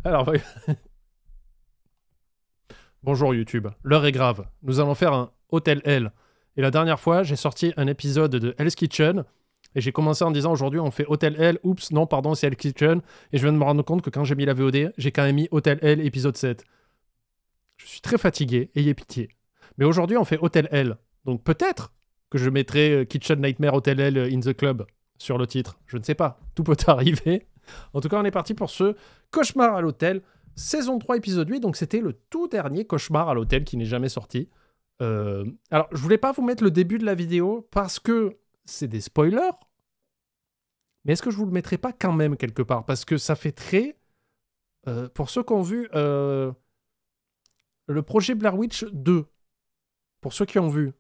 Alors, bonjour YouTube, l'heure est grave. Nous allons faire un Hôtel L. Et la dernière fois, j'ai sorti un épisode de Hell's Kitchen. Et j'ai commencé en disant aujourd'hui on fait Hôtel L. Oups, non, pardon, c'est Hell's Kitchen. Et je viens de me rendre compte que quand j'ai mis la VOD, j'ai quand même mis Hôtel L épisode 7. Je suis très fatigué, ayez pitié. Mais aujourd'hui, on fait Hôtel L. Donc peut-être que je mettrai Kitchen Nightmare Hôtel L in the Club sur le titre. Je ne sais pas. Tout peut arriver. En tout cas, on est parti pour ce Cauchemar à l'hôtel, saison 3, épisode 8. Donc c'était le tout dernier Cauchemar à l'hôtel qui n'est jamais sorti. Alors, je voulais pas vous mettre le début de la vidéo parce que c'est des spoilers. Mais est-ce que je vous le mettrai pas quand même quelque part? Parce que ça fait très... pour ceux qui ont vu le projet Blair Witch 2. Pour ceux qui ont vu.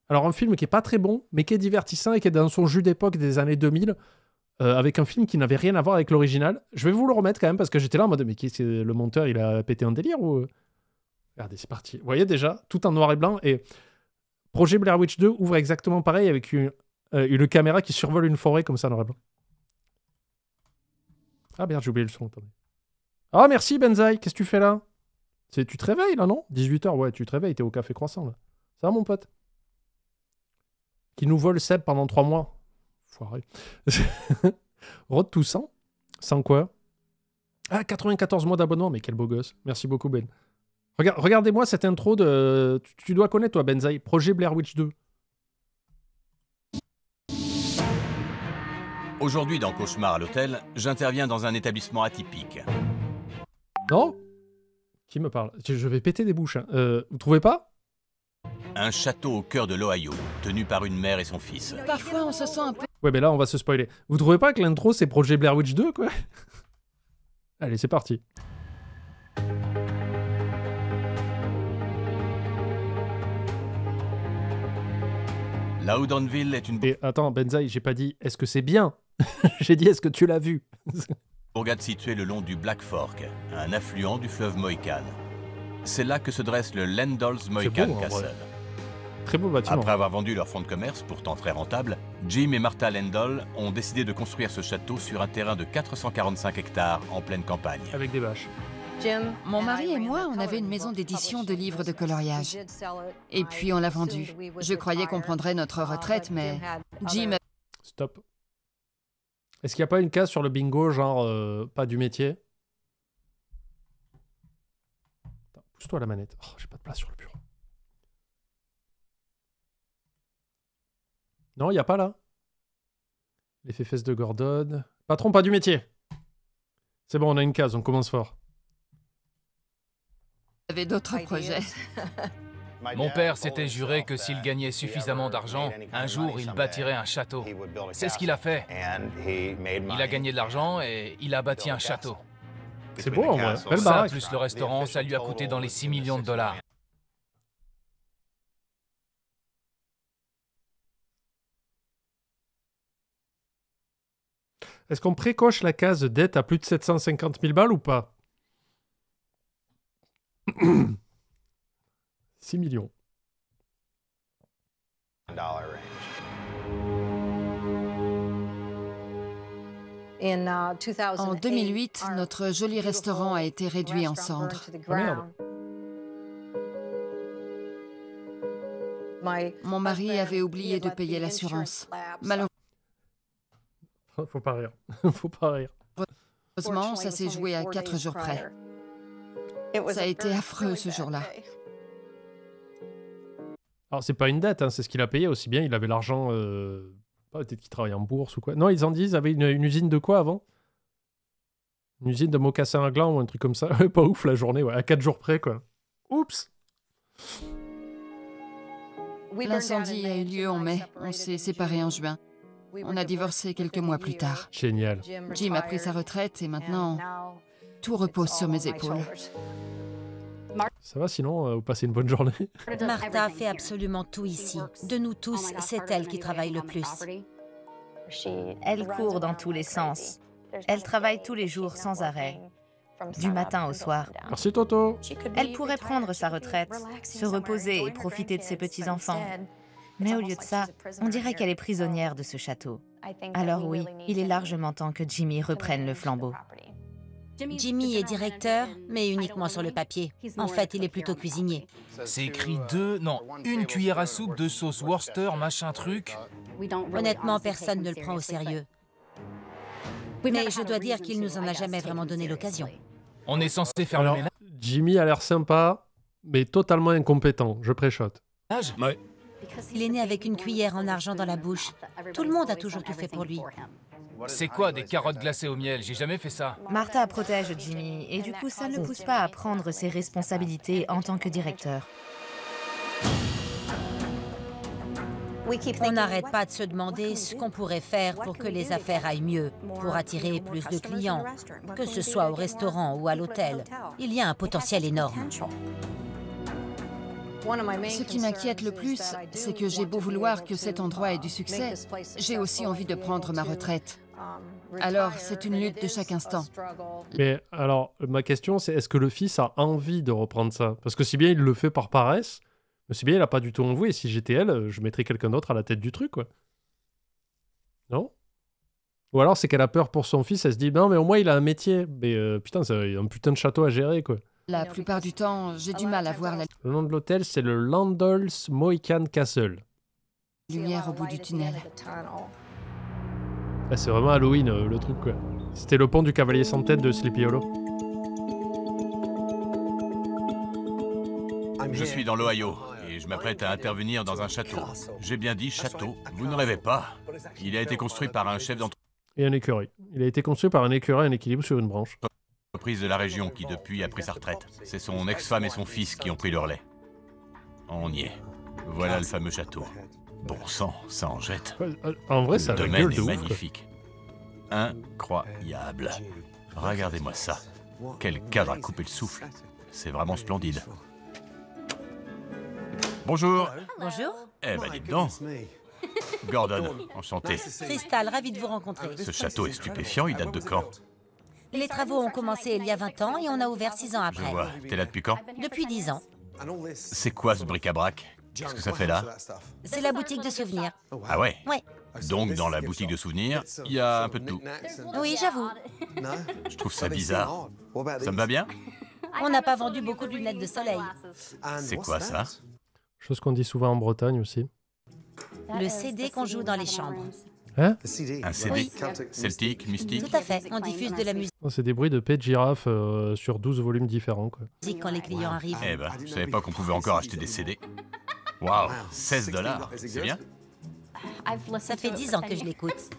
Alors, un film qui est pas très bon, mais qui est divertissant et qui est dans son jus d'époque des années 2000, avec un film qui n'avait rien à voir avec l'original. Je vais vous le remettre quand même, parce que j'étais là en mode, mais qu'est-ce que le monteur, il a pété un délire ou... Regardez, c'est parti. Vous voyez déjà, tout en noir et blanc, et projet Blair Witch 2 ouvre exactement pareil, avec une caméra qui survole une forêt comme ça, noir et blanc. Ah merde, j'ai oublié le son, attendez. Ah merci Benzaï, qu'est-ce que tu fais là? Tu te réveilles là, non? 18h, ouais, tu te réveilles, t'es au café croissant là. Ça va mon pote? Qui nous vole Seb pendant 3 mois. Foiré. Rod Toussaint? Sans quoi? Ah, 94 mois d'abonnement, mais quel beau gosse. Merci beaucoup Ben. Regardez-moi cette intro de... Tu dois connaître toi Benzaï. Projet Blair Witch 2. Aujourd'hui dans Cauchemar à l'hôtel, j'interviens dans un établissement atypique. Non? Qui me parle? Je vais péter des bouches. Hein. Vous trouvez pas? Un château au cœur de l'Ohio, tenu par une mère et son fils. Parfois, on se sent un peu... Ouais, mais là, on va se spoiler. Vous trouvez pas que l'intro, c'est Projet Blair Witch 2, quoi? Allez, c'est parti. Loudonville est une Et attends, Benzaï, j'ai pas dit est-ce que c'est bien? J'ai dit est-ce que tu l'as vu? bourgade située le long du Black Fork, un affluent du fleuve Mohican. C'est là que se dresse le Landol's Mohican beau, en Castle. vrai. Très beau bâtiment. Après avoir vendu leur fonds de commerce, pourtant très rentable, Jim et Martha Landol ont décidé de construire ce château sur un terrain de 445 hectares en pleine campagne. Avec des vaches. Mon mari et moi, on avait une maison d'édition de livres de coloriage. Et puis on l'a vendue. Je croyais qu'on prendrait notre retraite, mais Jim... Stop. Est-ce qu'il n'y a pas une case sur le bingo, genre pas du métier? Pousse-toi la manette. Oh, j'ai pas de place sur le bureau. Non, il n'y a pas là. L'effet fesses de Gordon. Patron, pas du métier. C'est bon, on a une case, on commence fort. Vous avez d'autres projets? Mon père s'était juré que s'il gagnait suffisamment d'argent, un jour il bâtirait un château. C'est ce qu'il a fait. Il a gagné de l'argent et il a bâti un château. C'est beau en vrai. Belle Ça, baraque. plus le restaurant, ça lui a coûté dans les 6 millions de dollars. Est-ce qu'on précoche la case dette à plus de 750 000 balles ou pas? 6 millions. En 2008, notre joli restaurant a été réduit en cendres. Oh merde. Mon mari avait oublié de payer l'assurance. Faut pas rire. Faut pas rire. Malheureusement, ça s'est joué à 4 jours près. Ça a été affreux ce jour-là. Alors c'est pas une dette, hein, c'est ce qu'il a payé aussi bien. Il avait l'argent... Peut-être qu'il travaillait en bourse ou quoi. Non, ils en disent, ils avaient une usine de quoi avant? Une usine de mocassins à gland ou un truc comme ça. Pas ouf la journée, ouais. À 4 jours près, quoi. Oups. L'incendie a eu lieu en mai. On s'est séparés en juin. On a divorcé quelques mois plus tard. Génial. Jim a pris sa retraite et maintenant, tout repose sur mes épaules. Ça va sinon, vous passez une bonne journée? Martha fait absolument tout ici. De nous tous, c'est elle qui travaille le plus. Elle court dans tous les sens. Elle travaille tous les jours sans arrêt, du matin au soir. Merci Toto. Elle pourrait prendre sa retraite, se reposer et profiter de ses petits-enfants. Mais au lieu de ça, on dirait qu'elle est prisonnière de ce château. Alors oui, il est largement temps que Jimmy reprenne le flambeau. Jimmy est directeur, mais uniquement sur le papier. En fait, il est plutôt cuisinier. C'est écrit une cuillère à soupe de sauce Worcester, machin truc. Honnêtement, personne ne le prend au sérieux. Mais je dois dire qu'il nous en a jamais vraiment donné l'occasion. On est censé faire Alors, le ménage. Jimmy a l'air sympa, mais totalement incompétent. Je préchote. Ouais. Il est né avec une cuillère en argent dans la bouche. Tout le monde a toujours tout fait pour lui. C'est quoi des carottes glacées au miel? J'ai jamais fait ça. Martha protège Jimmy et du coup ça ne le pousse pas à prendre ses responsabilités en tant que directeur. On n'arrête pas de se demander ce qu'on pourrait faire pour que les affaires aillent mieux, pour attirer plus de clients, que ce soit au restaurant ou à l'hôtel. Il y a un potentiel énorme. Ce qui m'inquiète le plus, c'est que j'ai beau vouloir que cet endroit ait du succès, j'ai aussi envie de prendre ma retraite. Alors, c'est une lutte de chaque instant. Mais alors, ma question, c'est est-ce que le fils a envie de reprendre ça? Parce que si bien il le fait par paresse, mais si bien il n'a pas du tout envie, et si j'étais elle, je mettrais quelqu'un d'autre à la tête du truc, quoi. Non? Ou alors c'est qu'elle a peur pour son fils, elle se dit, non, mais au moins il a un métier. Mais putain, il a un putain de château à gérer, quoi. La plupart du temps, j'ai du mal à voir la Le nom de l'hôtel, c'est le Landol's Mohican Castle. lumière au bout du tunnel. Ah, c'est vraiment Halloween, le truc, quoi. C'était le pont du Cavalier sans tête de Sleepy Hollow. Je suis dans l'Ohio et je m'apprête à intervenir dans un château. J'ai bien dit château, vous ne rêvez pas. Il a été construit par un chef Et un écureuil. Il a été construit par un écureuil en équilibre sur une branche. d'entreprise de la région qui depuis a pris sa retraite. C'est son ex-femme et son fils qui ont pris le relais. On y est. Voilà le fameux château. Bon sang, ça en jette. En vrai, ça a Le la domaine gueule est de ouf, quoi. magnifique. Incroyable. Regardez-moi ça. Quel cadre à couper le souffle. C'est vraiment splendide. Bonjour. Bonjour. Eh ben, dites donc. Gordon, enchanté. Crystal, ravi de vous rencontrer. Ce château est stupéfiant, il date de quand? Les travaux ont commencé il y a 20 ans et on a ouvert 6 ans Je après. vois. T'es là depuis quand? Depuis 10 ans. C'est quoi ce bric-à-brac? Qu'est-ce que ça fait là? C'est la boutique de souvenirs. Ah ouais? Ouais. Donc, dans la boutique de souvenirs, il y a un peu de tout. Oui, j'avoue. Je trouve ça bizarre. Ça me va bien? On n'a pas vendu beaucoup de lunettes de soleil. C'est quoi ça? Chose qu'on dit souvent en Bretagne aussi. Le CD qu'on joue dans les chambres. Hein? Un CD? Celtique, mystique? Tout à fait. On diffuse de la Oh, c'est des bruits de paix de girafe sur 12 volumes différents, quoi. musique quand les clients arrivent. Eh ben, je savais pas qu'on pouvait encore acheter des CD. Waouh, 16 $, c'est bien? Ça fait 10 ans que je l'écoute.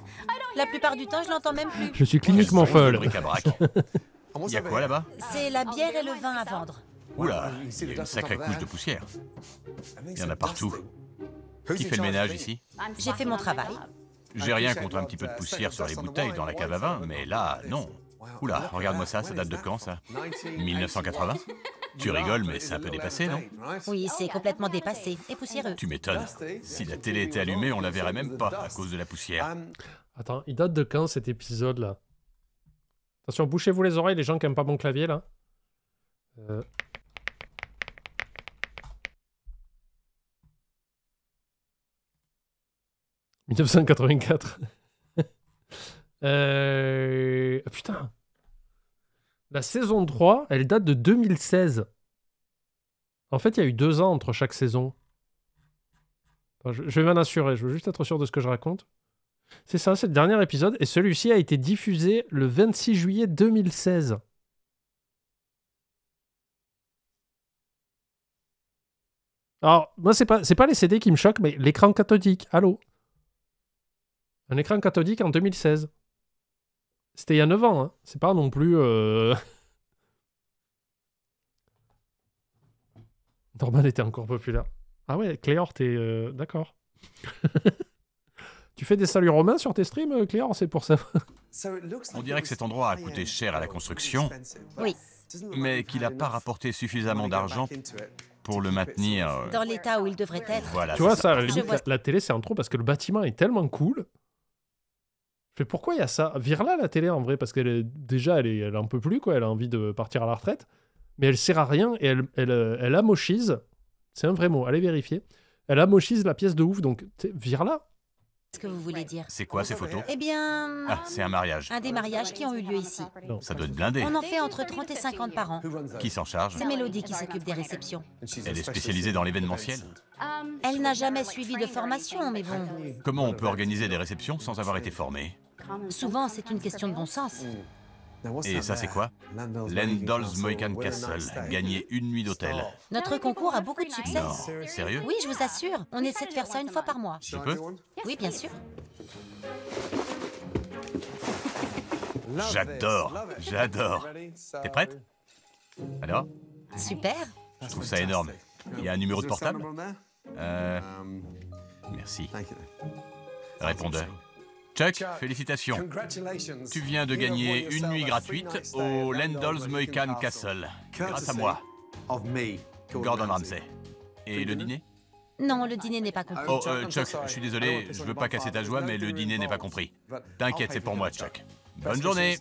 La plupart du temps, je l'entends même plus. Je suis cliniquement Ce folle. bric-à-brac. Il y a quoi là-bas? C'est la bière et le vin à vendre. Oula, il y a une sacrée couche de poussière. Il y en a partout. Qui fait le ménage ici? J'ai fait mon travail. J'ai rien contre un petit peu de poussière sur les bouteilles dans la cave à vin, mais là, non. Oula, regarde-moi ça date de quand ça? 1980? Tu rigoles, mais c'est un peu dépassé, non? Oui, c'est complètement dépassé et poussiéreux. Tu m'étonnes. Si la télé était allumée, on la verrait même pas à cause de la poussière. Attends, il date de quand cet épisode-là? Attention, bouchez-vous les oreilles, les gens qui aiment pas mon clavier, là. 1984. Putain. La saison 3, elle date de 2016. En fait, il y a eu 2 ans entre chaque saison. Enfin, je vais m'en assurer, je veux juste être sûr de ce que je raconte. C'est ça, c'est le dernier épisode. Et celui-ci a été diffusé le 26 juillet 2016. Alors, moi, c'est pas les CD qui me choquent, mais l'écran cathodique. Allô? Un écran cathodique en 2016. C'était il y a 9 ans, hein. C'est pas non plus... Norman était encore populaire. Ah ouais, Cléor, t'es... D'accord. Tu fais des saluts romains sur tes streams, Cléor? C'est pour ça. On dirait que cet endroit a coûté cher à la construction, Oui. mais qu'il n'a pas rapporté suffisamment d'argent pour le maintenir. Dans l'état où il devrait être. Voilà, Tu vois, c'est ça, à la limite, Je vois. la télé, c'est un trop parce que le bâtiment est tellement cool. Je fais, pourquoi il y a ça? Vire-la, la télé, en vrai, parce qu'elle est déjà, elle en peut plus, quoi. Elle a envie de partir à la retraite. Mais elle sert à rien et elle amochise. C'est un vrai mot, allez vérifier. Elle amochise la pièce de ouf, donc vire-la. ce que vous voulez dire. C'est quoi ces photos? Eh bien, Ah, c'est un mariage. un des mariages qui ont eu lieu ici. Ça doit être blindé. On en fait entre 30 et 50 par an. Qui s'en charge? C'est Mélodie qui s'occupe des réceptions. Elle est spécialisée dans l'événementiel. Elle n'a jamais suivi de formation, mais bon, Comment on peut organiser des réceptions sans avoir été formé? souvent c'est une question de bon sens. Et ça, c'est quoi? Lendol's Mohican Castle. Gagner une nuit d'hôtel. Notre concours a beaucoup de succès. Non, sérieux? Oui, je vous assure, on essaie de faire ça une fois par mois. Je peux? Oui, bien sûr. J'adore, j'adore. T'es prête? Alors? Super. Je trouve ça énorme. Il y a un numéro de portable? Merci. Répondeur. Chuck, félicitations. Tu viens de gagner une nuit gratuite au Lendol's Mohican Castle. Grâce à moi, Gordon Ramsay. Et le dîner? Non, le dîner n'est pas compris. Oh, Chuck, je suis désolé, je veux pas casser ta joie, mais le dîner n'est pas compris. T'inquiète, c'est pour moi, Chuck. Bonne journée.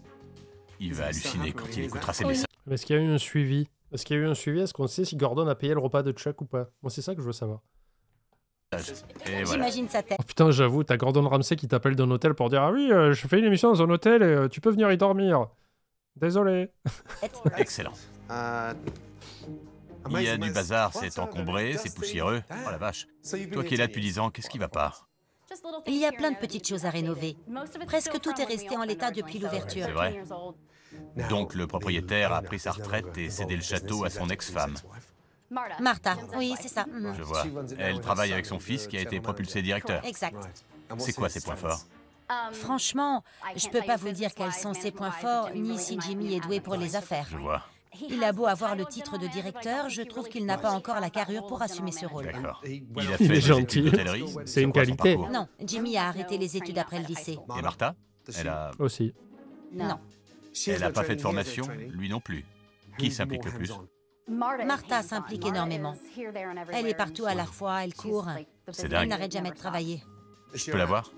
Il va halluciner quand il écoutera ces messages. Mais est-ce qu'il y a eu un suivi? Est-ce qu'il y a eu un suivi? Est-ce qu'on sait si Gordon a payé le repas de Chuck ou pas? Moi, c'est ça que je veux savoir. Et voilà. J'imagine sa tête. Oh putain, j'avoue, t'as Gordon Ramsay qui t'appelle d'un hôtel pour dire « Ah oui, je fais une émission dans un hôtel et tu peux venir y dormir. Désolé. » Excellent. Il y a du bazar, c'est encombré, c'est poussiéreux. Oh la vache. Toi qui es là depuis 10 ans, qu'est-ce qui va pas? Il y a plein de petites choses à rénover. Presque tout est resté en l'état depuis l'ouverture. C'est vrai. Donc le propriétaire a pris sa retraite et cédé le château à son ex-femme. Martha, oui, c'est ça. Je vois. Elle travaille avec son fils qui a été propulsé directeur. Exact. C'est quoi ses points forts? Franchement, je peux pas vous dire quels sont ses points forts, ni si Jimmy est doué pour les affaires. Je vois. Il a beau avoir le titre de directeur, je trouve qu'il n'a pas encore la carrure pour assumer ce rôle. D'accord. Il a Il fait est des gentil. études d'hôtellerie. C'est une quoi son qualité. parcours? Non, Jimmy a arrêté les études après le lycée. Et Martha? Aussi. Non. Elle n'a pas fait de formation, lui non plus. Qui s'implique le plus? Martha s'implique énormément. Elle est partout à la fois, elle court. C'est Elle dingue. n'arrête jamais de travailler. Je peux la voir?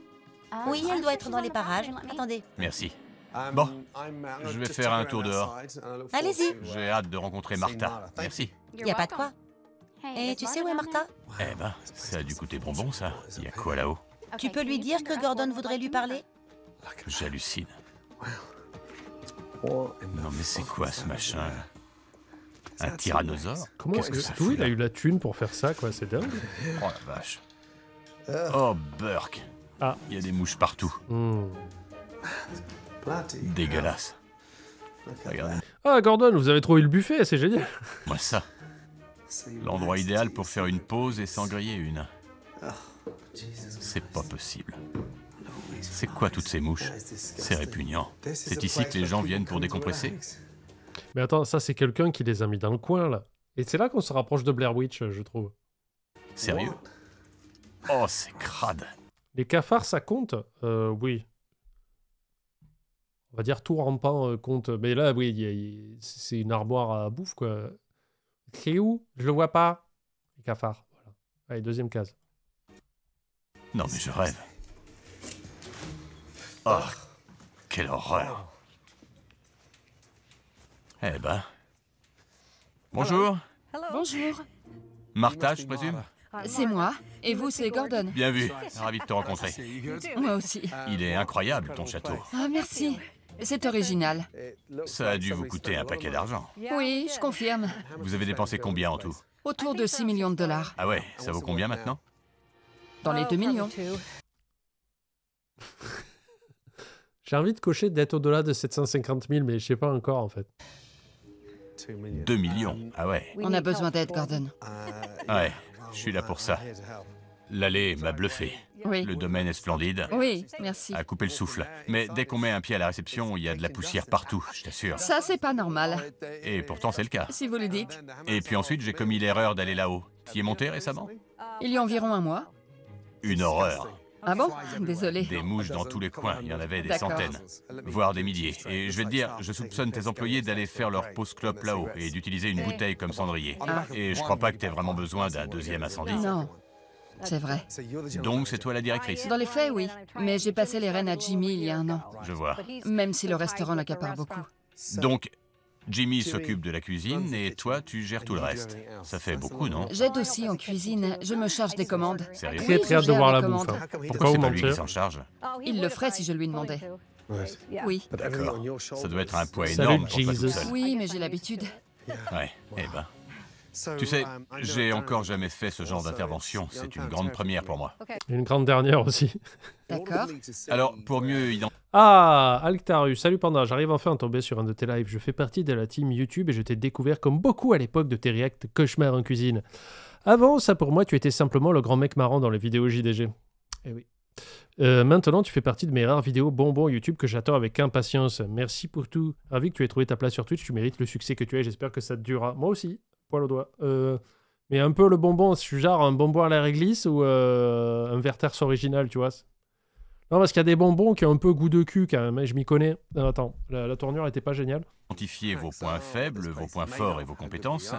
Oui, elle doit être dans les parages. Attendez. Merci. Bon, je vais faire un tour dehors. Allez-y. J'ai hâte de rencontrer Martha. Merci. Y a pas de quoi. Et tu sais où est Martha? Eh ben, ça a dû coûter bonbon, ça. Il y a quoi là-haut? Tu peux lui dire que Gordon voudrait lui parler? J'hallucine. Non mais c'est quoi ce machin? Un tyrannosaure? Comment Qu'est-ce que ça d'où fout il a là? eu la thune pour faire ça, quoi? C'est dingue. Oh la vache. Oh Burk. Ah. Il y a des mouches partout. Dégueulasse. Regardez. Ah, Gordon, vous avez trouvé le buffet, c'est génial. Moi ça. L'endroit idéal pour faire une pause et s'en griller une. C'est pas possible. C'est quoi toutes ces mouches? C'est répugnant. C'est ici que les gens viennent pour décompresser? Mais attends, ça, c'est quelqu'un qui les a mis dans le coin, là. Et c'est là qu'on se rapproche de Blair Witch, je trouve. Sérieux? Oh, c'est crade. Les cafards, ça compte? Oui. On va dire tout rampant compte. Mais là, oui, c'est une armoire à bouffe, quoi. C'est où? Je le vois pas. Les cafards, voilà. Allez, deuxième case. Non mais je rêve. Oh, quelle horreur. Eh ben... Bonjour. Bonjour. Martha, je présume? C'est moi. Et vous, c'est Gordon. Bien vu, ravi de te rencontrer. Moi aussi. Il est incroyable, ton château. Ah, merci. C'est original. Ça a dû vous coûter un paquet d'argent. Oui, je confirme. Vous avez dépensé combien en tout? Autour de 6 millions de dollars. Ah ouais, ça vaut combien maintenant? Dans les 2 millions. J'ai envie de cocher d'être au-delà de 750 000, mais je sais pas encore, en fait. 2 millions, ah ouais. On a besoin d'aide, Gordon. Ouais, je suis là pour ça. L'allée m'a bluffé. Oui. Le domaine est splendide. Oui, merci. À couper le souffle. Mais dès qu'on met un pied à la réception, il y a de la poussière partout, je t'assure. Ça, c'est pas normal. Et pourtant, c'est le cas. Si vous le dites. Et puis ensuite, j'ai commis l'erreur d'aller là-haut. Tu y es monté récemment? Il y a environ un mois. Une horreur. Ah bon? Désolé. Des mouches dans tous les coins, il y en avait des D'accord. centaines, voire des milliers. Et je vais te dire, je soupçonne tes employés d'aller faire leur pause clope là-haut et d'utiliser une bouteille comme cendrier. Et je crois pas que t'aies vraiment besoin d'un deuxième incendie. Non, c'est vrai. Donc c'est toi la directrice? Dans les faits, oui. Mais j'ai passé les rênes à Jimmy il y a un an. Je vois. Même si le restaurant l'accapare beaucoup. Donc, Jimmy s'occupe de la cuisine et toi, tu gères tout le reste. Ça fait beaucoup, non? J'aide aussi en cuisine. Je me charge des commandes. Sérieux? Très très je hâte de gère voir les la bouffe. commandes. Hein. Pourquoi c'est vous pas lui qui mentir. s'en charge? Il le ferait si je lui demandais. Oui. D'accord. Ça doit être un poids Salut, énorme pour toi toute Jesus. seule. Oui, mais j'ai l'habitude. Ouais, eh ben. Tu sais, j'ai encore jamais fait ce genre d'intervention. C'est une grande première pour moi. Une grande dernière aussi. D'accord. Alors, pour mieux identifier... Ah, Alctarus, salut Panda, j'arrive enfin à tomber sur un de tes lives. Je fais partie de la team YouTube et je t'ai découvert comme beaucoup à l'époque de tes reacts cauchemar en cuisine. Avant, ça pour moi, tu étais simplement le grand mec marrant dans les vidéos JDG. Eh oui. Maintenant, tu fais partie de mes rares vidéos bonbons YouTube que j'attends avec impatience. Merci pour tout. Ravi que tu aies trouvé ta place sur Twitch, tu mérites le succès que tu as et j'espère que ça te durera. Moi aussi, poil au doigt. Mais un peu le bonbon, je suis genre un bonbon à la réglisse ou un Verters original, tu vois. Non, parce qu'il y a des bonbons qui ont un peu goût de cul quand même, hein, je m'y connais. Non, attends, la tournure était pas géniale. vos points faibles, vos points forts et vos compétences.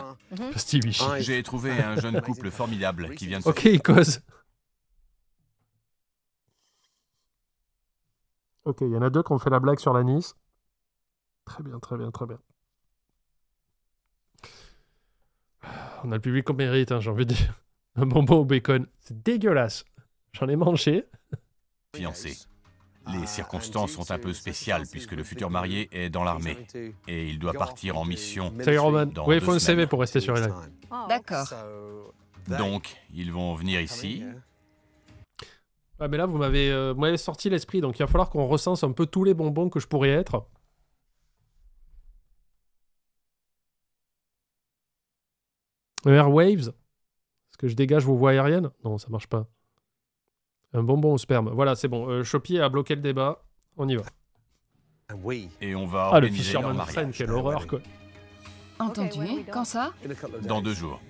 Stevie Vichy. J'ai trouvé un jeune couple formidable qui vient de se... Ok, il cause. Ok, il y en a deux qui ont fait la blague sur l'anis. Très bien, très bien, très bien. On a le public qu'on mérite, hein, j'ai envie de dire. Un bonbon au bacon. C'est dégueulasse. J'en ai mangé. fiancé. Les circonstances sont un peu spéciales puisque le futur marié est dans l'armée et il doit partir en mission. Salut Roman. Dans Oui, il 2 faut un CV semaines. pour rester sur les lives. D'accord. Donc, ils vont venir ici. Ah, mais là, vous m'avez sorti l'esprit, donc il va falloir qu'on recense un peu tous les bonbons que je pourrais être. Airwaves. Est-ce que je dégage vos voies aériennes? Non, ça marche pas. Un bonbon au sperme. Voilà, c'est bon. Chopier a bloqué le débat. On y va. Et on va Ah, le organiser leur Fisherman Friend, mariage. quelle horreur, quoi. Entendu. Quand ça? Dans 2 jours.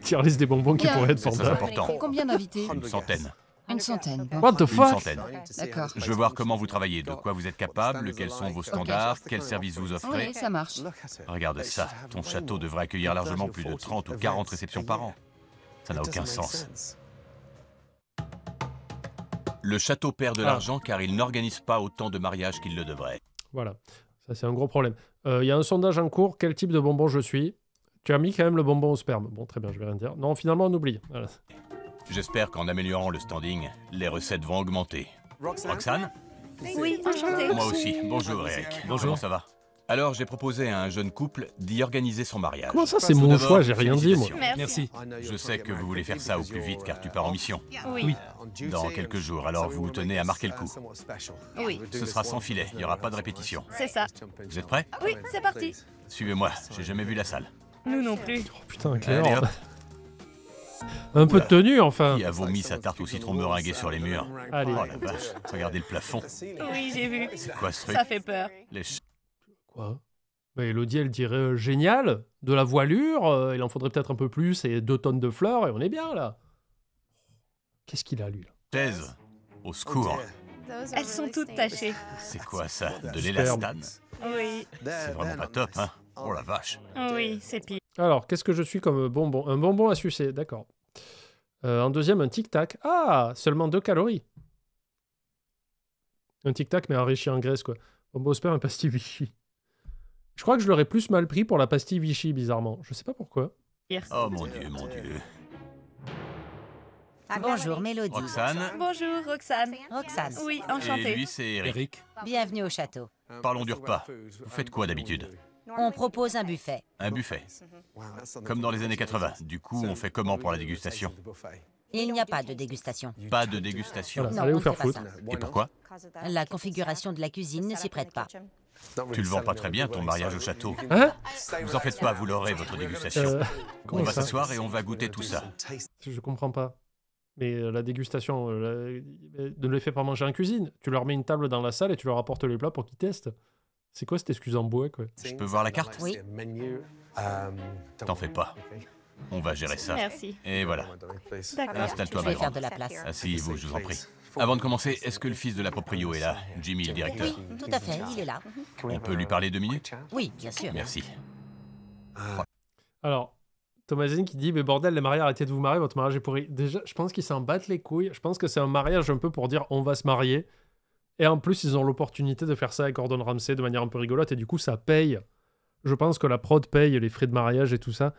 Tier list des bonbons qui Bien. pourraient être C'est très Panda. important. Combien d'invités? Une centaine. Une centaine. Bon. What the Une fuck? centaine. D'accord. Je veux voir comment vous travaillez, de quoi vous êtes capable, quels sont vos standards, quels services vous offrez. Oui, ça marche. Regarde ça, ton château devrait accueillir largement plus de 30 ou 40 réceptions par an. Ça n'a aucun sens. Le château perd de l'argent car il n'organise pas autant de mariages qu'il le devrait. Voilà. Ça, c'est un gros problème. Il y a un sondage en cours. Quel type de bonbon je suis? Tu as mis quand même le bonbon au sperme. Bon, très bien, je vais rien dire. Non, finalement, on oublie. Voilà. J'espère qu'en améliorant le standing, les recettes vont augmenter. Roxane? Oui, enchantée. Moi aussi. Bonjour Eric. Bonjour. Comment ça va? Alors, j'ai proposé à un jeune couple d'y organiser son mariage. Comment ça, c'est Tout mon d'abord, choix? J'ai rien dit, moi. Merci. Je sais que vous voulez faire ça au plus vite car tu pars en mission. Oui. Dans quelques jours, alors vous tenez à marquer le coup. Oui, Ce sera sans filet, il n'y aura pas de répétition. c'est ça. Vous êtes prêts? Oui, c'est parti. Suivez-moi, j'ai jamais vu la salle. Nous non plus. Oh, putain, Allez Claire. hop, Un peu de tenue, enfin. qui a vomi sa tarte au citron meringuée sur les murs? Allez. Oh la vache, regardez le plafond. Oui, j'ai vu. C'est quoi ce truc? Ça fait peur. Les Quoi? Bah, Elodie, elle dirait génial. De la voilure, il en faudrait peut-être un peu plus et 2 tonnes de fleurs et on est bien, là. Qu'est-ce qu'il a, lui, là? chaises. Au secours. Elles sont toutes tachées. C'est quoi ça? De l'élastane? Oui, C'est vraiment pas top, hein? Oh la vache. oui, c'est pire. Alors, qu'est-ce que je suis comme bonbon? Un bonbon à sucer, d'accord. En deuxième, un tic-tac. Ah, seulement 2 calories. Un tic-tac, mais enrichi en graisse, quoi. Bonbon au sperme, un pastille Vichy. Je crois que je l'aurais plus mal pris pour la pastille Vichy, bizarrement. Je sais pas pourquoi. Oh mon dieu, mon dieu. Bonjour Mélodie. Roxane? Bonjour, Roxane. Roxane. Oui, Et enchantée. lui, c'est Eric. Eric, Bienvenue au château. Parlons du repas. Vous faites quoi d'habitude? On propose un buffet. Un buffet. Comme dans les années 80. Du coup, on fait comment pour la dégustation? Il n'y a pas de dégustation. Pas de dégustation. Voilà. Non, allez on vous ne faire fait pas foutre. ça. Et pourquoi? La configuration de la cuisine ne s'y prête pas. Tu le vends pas très bien, ton mariage au château. Hein? Vous en faites pas, vous l'aurez, votre dégustation. On Comment va ça? s'asseoir et on va goûter tout ça. Je comprends pas. Mais la dégustation, ne les fais pas manger en cuisine. Tu leur mets une table dans la salle et tu leur apportes les plats pour qu'ils testent. C'est quoi cette excuse en bois, quoi? Je peux voir la carte? Oui. T'en fais pas. On va gérer ça. Merci. Et voilà. D'accord. Installe-toi, Je ma vais faire grande. de la place. Asseyez-vous, je vous en prie. Avant de commencer, est-ce que le fils de la proprio est là? Jimmy, le directeur. Oui, tout à fait, il est là. On peut lui parler 2 minutes? Oui, bien sûr. Merci. Alors, Thomasine qui dit, mais bordel, les mariés, arrêtez de vous marier, votre mariage est pourri. Déjà, je pense qu'ils s'en battent les couilles. Je pense que c'est un mariage un peu pour dire, on va se marier. Et en plus, ils ont l'opportunité de faire ça avec Gordon Ramsay de manière un peu rigolote, et du coup, ça paye je pense que la prod paye les frais de mariage et tout ça.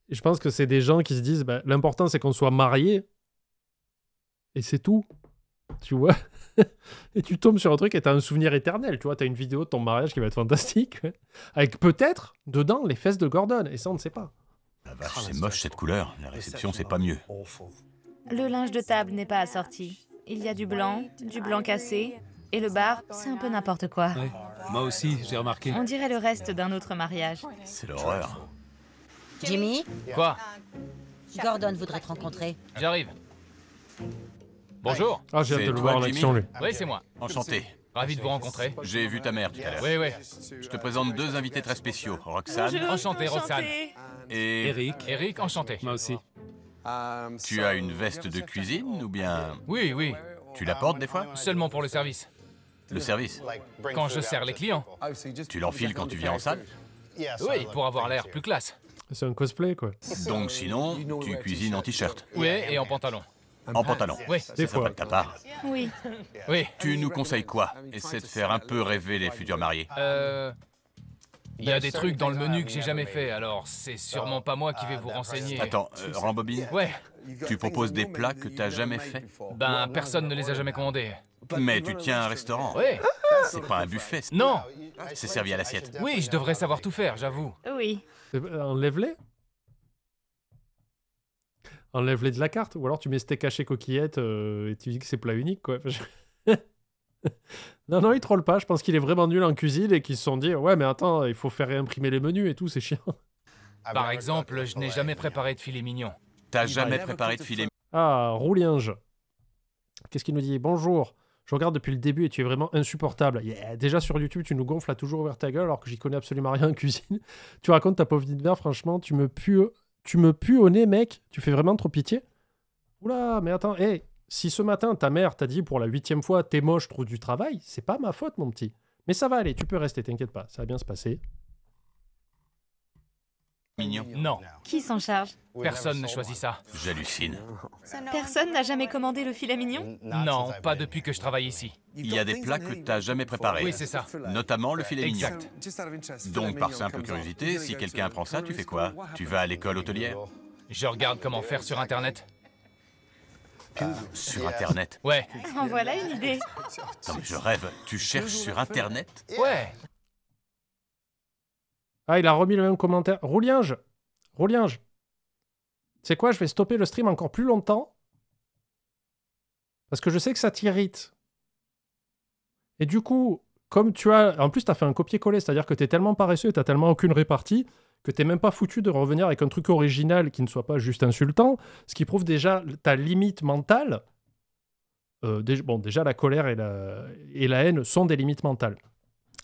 Et je pense que c'est des gens qui se disent, bah, l'important c'est qu'on soit mariés. Et c'est tout. Tu vois. Et tu tombes sur un truc et t'as un souvenir éternel. Tu vois, t'as une vidéo de ton mariage qui va être fantastique. Avec peut-être, dedans, les fesses de Gordon. Et ça, on ne sait pas. La vache, c'est moche cette couleur. La réception, c'est pas mieux. Le linge de table n'est pas assorti. Il y a du blanc cassé, et le bar, c'est un peu n'importe quoi. Ouais. Moi aussi, j'ai remarqué. On dirait le reste d'un autre mariage. C'est l'horreur. Jimmy, Quoi? Gordon voudrait te rencontrer. J'arrive. Bonjour. Ah, j'ai hâte C'est de le toi, voir en Jimmy action, lui. Oui, c'est moi. Enchanté. Ravi de vous rencontrer. J'ai vu ta mère tout à l'heure. Oui, oui. Je te présente 2 invités très spéciaux. Roxane Enchanté, Roxane. et... Eric, Eric, enchanté. moi aussi. Tu as une veste de cuisine ou bien... Oui, oui. Tu la portes des fois? Seulement pour le service. Le service. Quand je sers les clients. Tu l'enfiles quand tu viens en salle? Oui, pour avoir l'air plus classe. C'est un cosplay, quoi. Donc sinon, tu cuisines en t-shirt. Oui, et en pantalon. En pantalon. Oui. C'est sympa de ta part. Oui. Oui. Tu nous conseilles quoi? Essaie de faire un peu rêver les futurs mariés. Il y a des trucs dans le menu que j'ai jamais fait, alors c'est sûrement pas moi qui vais vous renseigner. Attends, rembobine. Ouais. Tu proposes des plats que t'as jamais fait? Ben, personne ne les a jamais commandés. Mais tu tiens un restaurant. Oui. C'est pas un buffet. Non. C'est servi à l'assiette. Oui, je devrais savoir tout faire, j'avoue. Oui. Enlève-les. Enlève-les de la carte. Ou alors tu mets steak haché coquillette et tu dis que c'est plat unique, quoi. Non, il troll pas. Je pense qu'il est vraiment nul en cuisine et qu'ils se sont dit, ouais, mais attends, il faut faire réimprimer les menus et tout, c'est chiant. Par exemple, je n'ai jamais préparé de filet mignon. T'as jamais préparé de filet? Ah, Rouliange. Qu'est-ce qu'il nous dit? Bonjour. Je regarde depuis le début et tu es vraiment insupportable. Yeah. Déjà sur YouTube, tu nous gonfles à toujours ouvert ta gueule alors que j'y connais absolument rien en cuisine. Tu racontes ta pauvre vie de merde, franchement, tu me pues au nez, mec. Tu fais vraiment trop pitié. Oula, mais attends, hé, si ce matin ta mère t'a dit pour la 8e fois t'es moche, trouve du travail, c'est pas ma faute, mon petit. Mais ça va aller, tu peux rester, t'inquiète pas, ça va bien se passer. Mignon. Non, Qui s'en charge? personne n'a choisi ça. J'hallucine. Personne n'a jamais commandé le filet mignon? Non, pas depuis que je travaille ici. Il y a des plats que t'as jamais préparés. Oui, c'est ça. Notamment le filet mignon. Exact. Donc, par simple curiosité, si quelqu'un apprend ça, tu fais quoi? Tu vas à l'école hôtelière? Je regarde comment faire sur Internet. Sur Internet? Ouais, En voilà une idée. Non, mais je rêve. Tu cherches sur Internet? ouais. Ah, il a remis le même commentaire. Rouliange. Tu sais quoi, je vais stopper le stream encore plus longtemps. Parce que je sais que ça t'irrite. Et du coup, comme tu as... En plus, t'as fait un copier-coller, c'est-à-dire que t'es tellement paresseux et t'as tellement aucune répartie que t'es même pas foutu de revenir avec un truc original qui ne soit pas juste insultant, ce qui prouve déjà ta limite mentale. Déjà, la colère et la haine sont des limites mentales.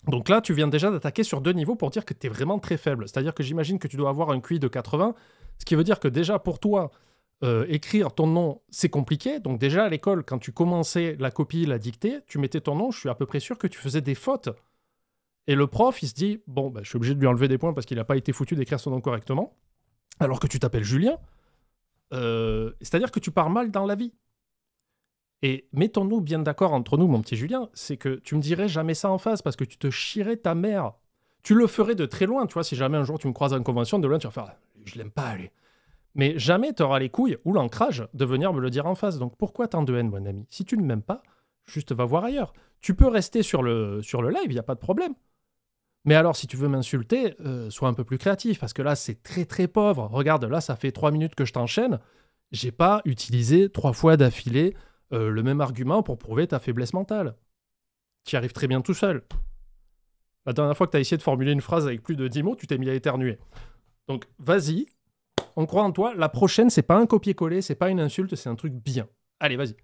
Donc là, tu viens déjà d'attaquer sur 2 niveaux pour dire que t'es vraiment très faible. C'est-à-dire que j'imagine que tu dois avoir un QI de 80, ce qui veut dire que déjà, pour toi, écrire ton nom, c'est compliqué. Donc déjà, à l'école, quand tu commençais la copie, la dictée, tu mettais ton nom, je suis à peu près sûr que tu faisais des fautes. Et le prof, il se dit, bon, je suis obligé de lui enlever des points parce qu'il n'a pas été foutu d'écrire son nom correctement, alors que tu t'appelles Julien. C'est-à-dire que tu pars mal dans la vie. Et mettons-nous bien d'accord entre nous, mon petit Julien, c'est que tu me dirais jamais ça en face parce que tu te chierais ta mère. Tu le ferais de très loin, tu vois, si jamais un jour tu me croises en convention, de loin tu vas faire « je l'aime pas, lui ». Mais jamais tu auras les couilles ou l'ancrage de venir me le dire en face. Donc pourquoi tant de haine, mon ami? Si tu ne m'aimes pas, juste va voir ailleurs. Tu peux rester sur le live, il n'y a pas de problème. Mais alors, si tu veux m'insulter, sois un peu plus créatif, parce que là, c'est très très pauvre. Regarde, là, ça fait 3 minutes que je t'enchaîne. J'ai pas utilisé 3 fois d'affilée le même argument pour prouver ta faiblesse mentale. Tu y arrives très bien tout seul. La dernière fois que tu as essayé de formuler une phrase avec plus de 10 mots, tu t'es mis à éternuer. Donc, vas-y, on croit en toi. La prochaine, c'est pas un copier-coller, c'est pas une insulte, c'est un truc bien. Allez, vas-y.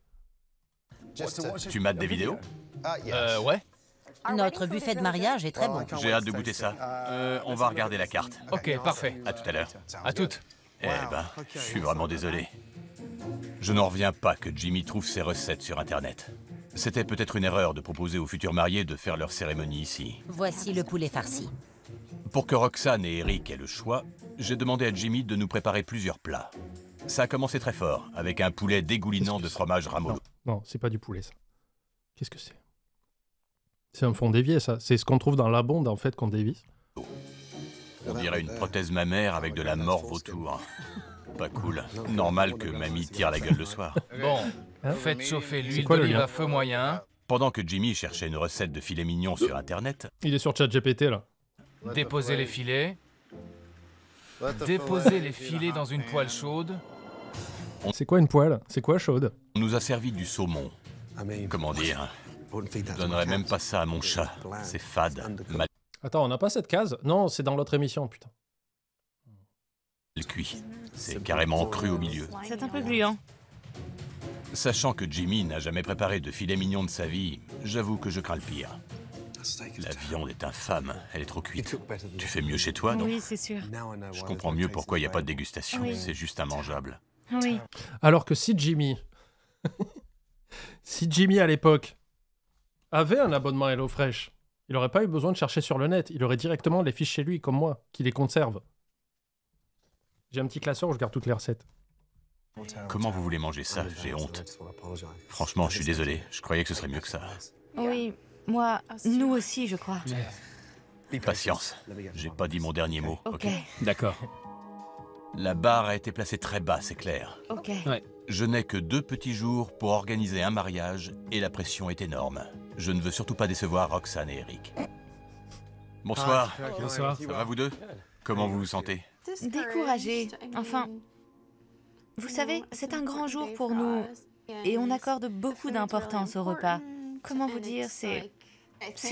Tu mates des vidéos? Ouais. Notre buffet de mariage est très bon. J'ai hâte de goûter ça. On va regarder la carte. Ok, parfait. À tout à l'heure. À toutes. Eh ben, je suis vraiment désolé. Je n'en reviens pas que Jimmy trouve ses recettes sur Internet. C'était peut-être une erreur de proposer aux futurs mariés de faire leur cérémonie ici. Voici le poulet farci. Pour que Roxane et Eric aient le choix, j'ai demandé à Jimmy de nous préparer plusieurs plats. Ça a commencé très fort, avec un poulet dégoulinant de fromage ramollo. Non, c'est pas du poulet, ça. Qu'est-ce que c'est un fond dévié, ça. C'est ce qu'on trouve dans la bonde, en fait, qu'on dévisse. On dirait une prothèse mammaire avec de la morve autour. Pas cool. Normal que mamie tire la gueule le soir. Bon, faites chauffer l'huile quoi le d'olive lien à feu moyen. Pendant que Jimmy cherchait une recette de filet mignon sur Internet, Il est sur ChatGPT là. Déposez les filets. Déposez les filets dans une poêle chaude. C'est quoi une poêle? C'est quoi chaude? on nous a servi du saumon. Comment dire? Je donnerais même pas ça à mon chat. C'est fade, mal Attends, on n'a pas cette case? Non, c'est dans l'autre émission, putain. cuit. C'est carrément cru au milieu. C'est un peu gluant. Sachant que Jimmy n'a jamais préparé de filet mignon de sa vie, j'avoue que je crains le pire. La viande est infâme, elle est trop cuite. Tu fais mieux chez toi, non? Oui, c'est sûr. Je comprends mieux pourquoi il n'y a pas de dégustation, Oui. c'est juste immangeable. Oui. Alors que si Jimmy... si Jimmy, à l'époque, avait un abonnement HelloFresh, il n'aurait pas eu besoin de chercher sur le net. Il aurait directement les fiches chez lui, comme moi, qui les conserve. J'ai un petit classeur où je garde toutes les recettes. Comment vous voulez manger ça? J'ai honte. Franchement, je suis désolé, je croyais que ce serait mieux que ça. Oui, moi, nous aussi, je crois. Patience, j'ai pas dit mon dernier mot, Ok, ok? D'accord. La barre a été placée très bas, c'est clair. ok. Je n'ai que 2 petits jours pour organiser un mariage et la pression est énorme. Je ne veux surtout pas décevoir Roxane et Eric. Bonsoir, Bonsoir. ça va vous deux? Comment vous vous sentez? Découragé. Enfin, vous savez, c'est un grand jour pour nous et on accorde beaucoup d'importance au repas. Comment vous dire, c'est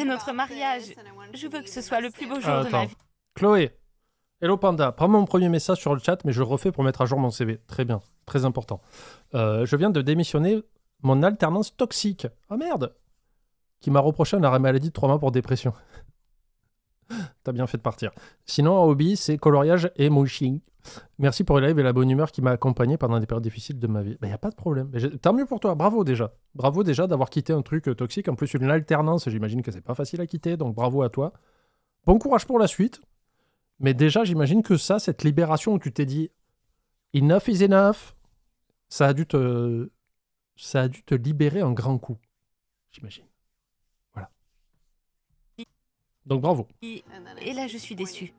notre mariage. Je veux que ce soit le plus beau jour de ma Attends. vie. Chloé, hello Panda, prends mon premier message sur le chat, mais je le refais pour mettre à jour mon CV. Très bien, très important. Je viens de démissionner mon alternance toxique. Ah merde! Qui m'a reproché un arrêt maladie de 3 mois pour dépression. T'as bien fait de partir. Sinon, un hobby, c'est coloriage et motion. Merci pour les lives et la bonne humeur qui m'a accompagné pendant des périodes difficiles de ma vie. Bah, y a pas de problème. Tant mieux pour toi. Bravo déjà. Bravo déjà d'avoir quitté un truc toxique. En plus, une alternance, j'imagine que c'est pas facile à quitter. Donc bravo à toi. Bon courage pour la suite. Mais déjà, j'imagine que ça, cette libération où tu t'es dit enough is enough, ça a dû te libérer un grand coup. J'imagine. Voilà. Donc bravo. Et là, je suis déçue.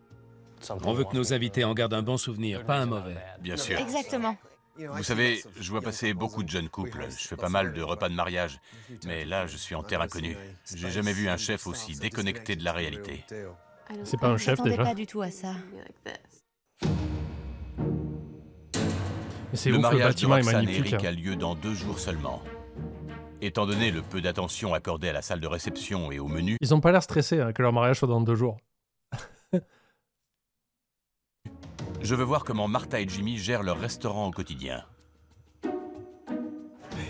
On veut que nos invités en gardent un bon souvenir, pas un mauvais. Bien sûr. Exactement. Vous savez, je vois passer beaucoup de jeunes couples. Je fais pas mal de repas de mariage. Mais là, je suis en terre inconnue. J'ai jamais vu un chef aussi déconnecté de la réalité. C'est pas un chef Je m'attendais déjà. pas du tout à ça. Mais c'est Le ouf, le mariage de bâtiment est Roxane et magnifique. Eric hein. a lieu dans 2 jours seulement. Étant donné le peu d'attention accordée à la salle de réception et au menu, Ils ont pas l'air stressés hein, que leur mariage soit dans 2 jours. je veux voir comment Martha et Jimmy gèrent leur restaurant au quotidien.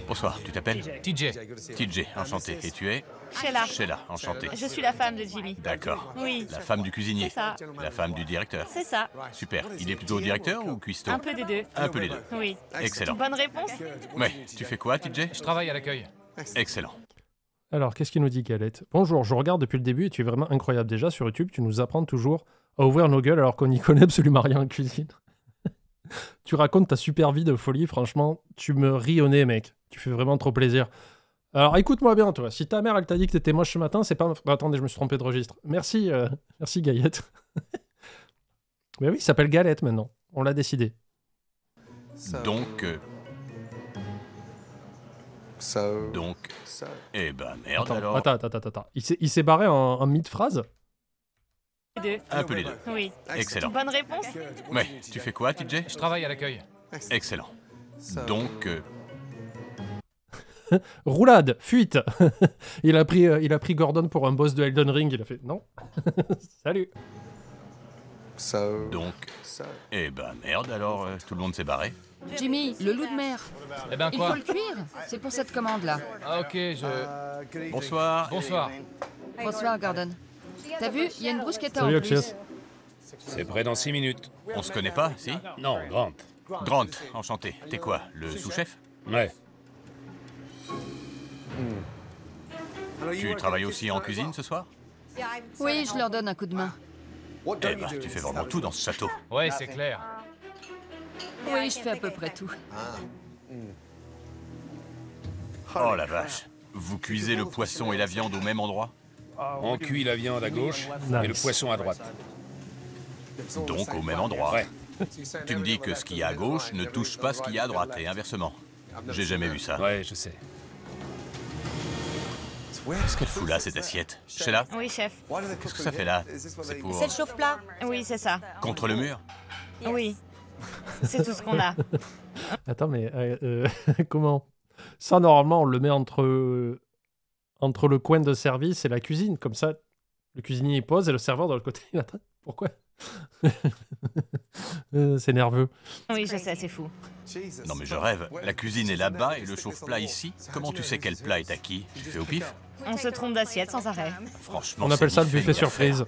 Bonsoir, tu t'appelles? TJ, TJ, enchanté. Et tu es? Sheila, Sheila, enchanté. je suis la femme de Jimmy. D'accord. Oui, La femme du cuisinier. c'est ça. La femme du directeur. C'est ça. Super. Il est plutôt directeur ou cuistot? Un peu des deux. Un peu les deux. Oui. Excellent. Bonne réponse. Ouais, tu fais quoi, TJ? je travaille à l'accueil. Excellent. Alors, qu'est-ce qu'il nous dit, Galette? Bonjour, je regarde depuis le début et tu es vraiment incroyable. Déjà, sur YouTube, tu nous apprends toujours à ouvrir nos gueules alors qu'on n'y connaît absolument rien en cuisine. Tu racontes ta super vie de folie, franchement, tu me ris au nez, mec. Tu fais vraiment trop plaisir. Alors, écoute-moi bien, toi. Si ta mère, elle t'a dit que t'étais moche ce matin, c'est pas... Attendez, je me suis trompé de registre. Merci, merci Gaillette. Mais oui, il s'appelle Galette maintenant. On l'a décidé. Donc... Eh ben merde alors. Attends. Il s'est barré en mid-phrase? Les deux. Un peu les deux. Oui. Excellent. Bonne réponse. Ouais, tu fais quoi, TJ? Je travaille à l'accueil. Excellent. Donc... Roulade, fuite. il a pris Gordon pour un boss de Elden Ring. Il a fait non. Salut. Eh ben merde alors, tout le monde s'est barré. Jimmy, le loup de mer. Eh ben Il faut quoi? le cuire. C'est pour cette commande-là. Ah, ok, je... Bonsoir. Bonsoir. Bonsoir, Gordon. T'as vu, il y a une bruschetta en Salut, plus. Axios. C'est prêt dans 6 minutes. On se connaît pas, si? Non, Grant. Grant, enchanté. T'es quoi, le sous-chef? Ouais. Tu travailles aussi en cuisine ce soir? Oui, je leur donne un coup de main. Eh ben, tu fais vraiment tout dans ce château. Ouais, c'est clair. Oui, je fais à peu près tout. Oh la vache. Vous cuisez le poisson et la viande au même endroit? On cuit la viande à gauche et le Nice. poisson à droite. Donc au même endroit. Ouais. Tu me dis que ce qu'il y a à gauche ne touche pas ce qu'il y a à droite, et inversement. J'ai jamais vu ça. Ouais, je sais. Qu'est-ce qu'elle fout là, cette assiette? Sheila? Oui, chef. Qu'est-ce que ça fait là? C'est pour... C'est le chauffe-plat. Oui, c'est ça. Contre le mur? Oui. C'est tout ce qu'on a. Attends, mais comment? Ça, normalement, on le met entre le coin de service et la cuisine. Comme ça, le cuisinier il pose et le serveur de l'autre côté, il attend. Pourquoi? C'est nerveux. Oui, je sais, c'est fou. Non mais je rêve. La cuisine est là-bas et le chauffe-plat ici. Comment tu sais quel plat est à qui? Tu fais au pif? On se trompe d'assiette sans arrêt. Franchement, On appelle ça le fait buffet une affaire. surprise.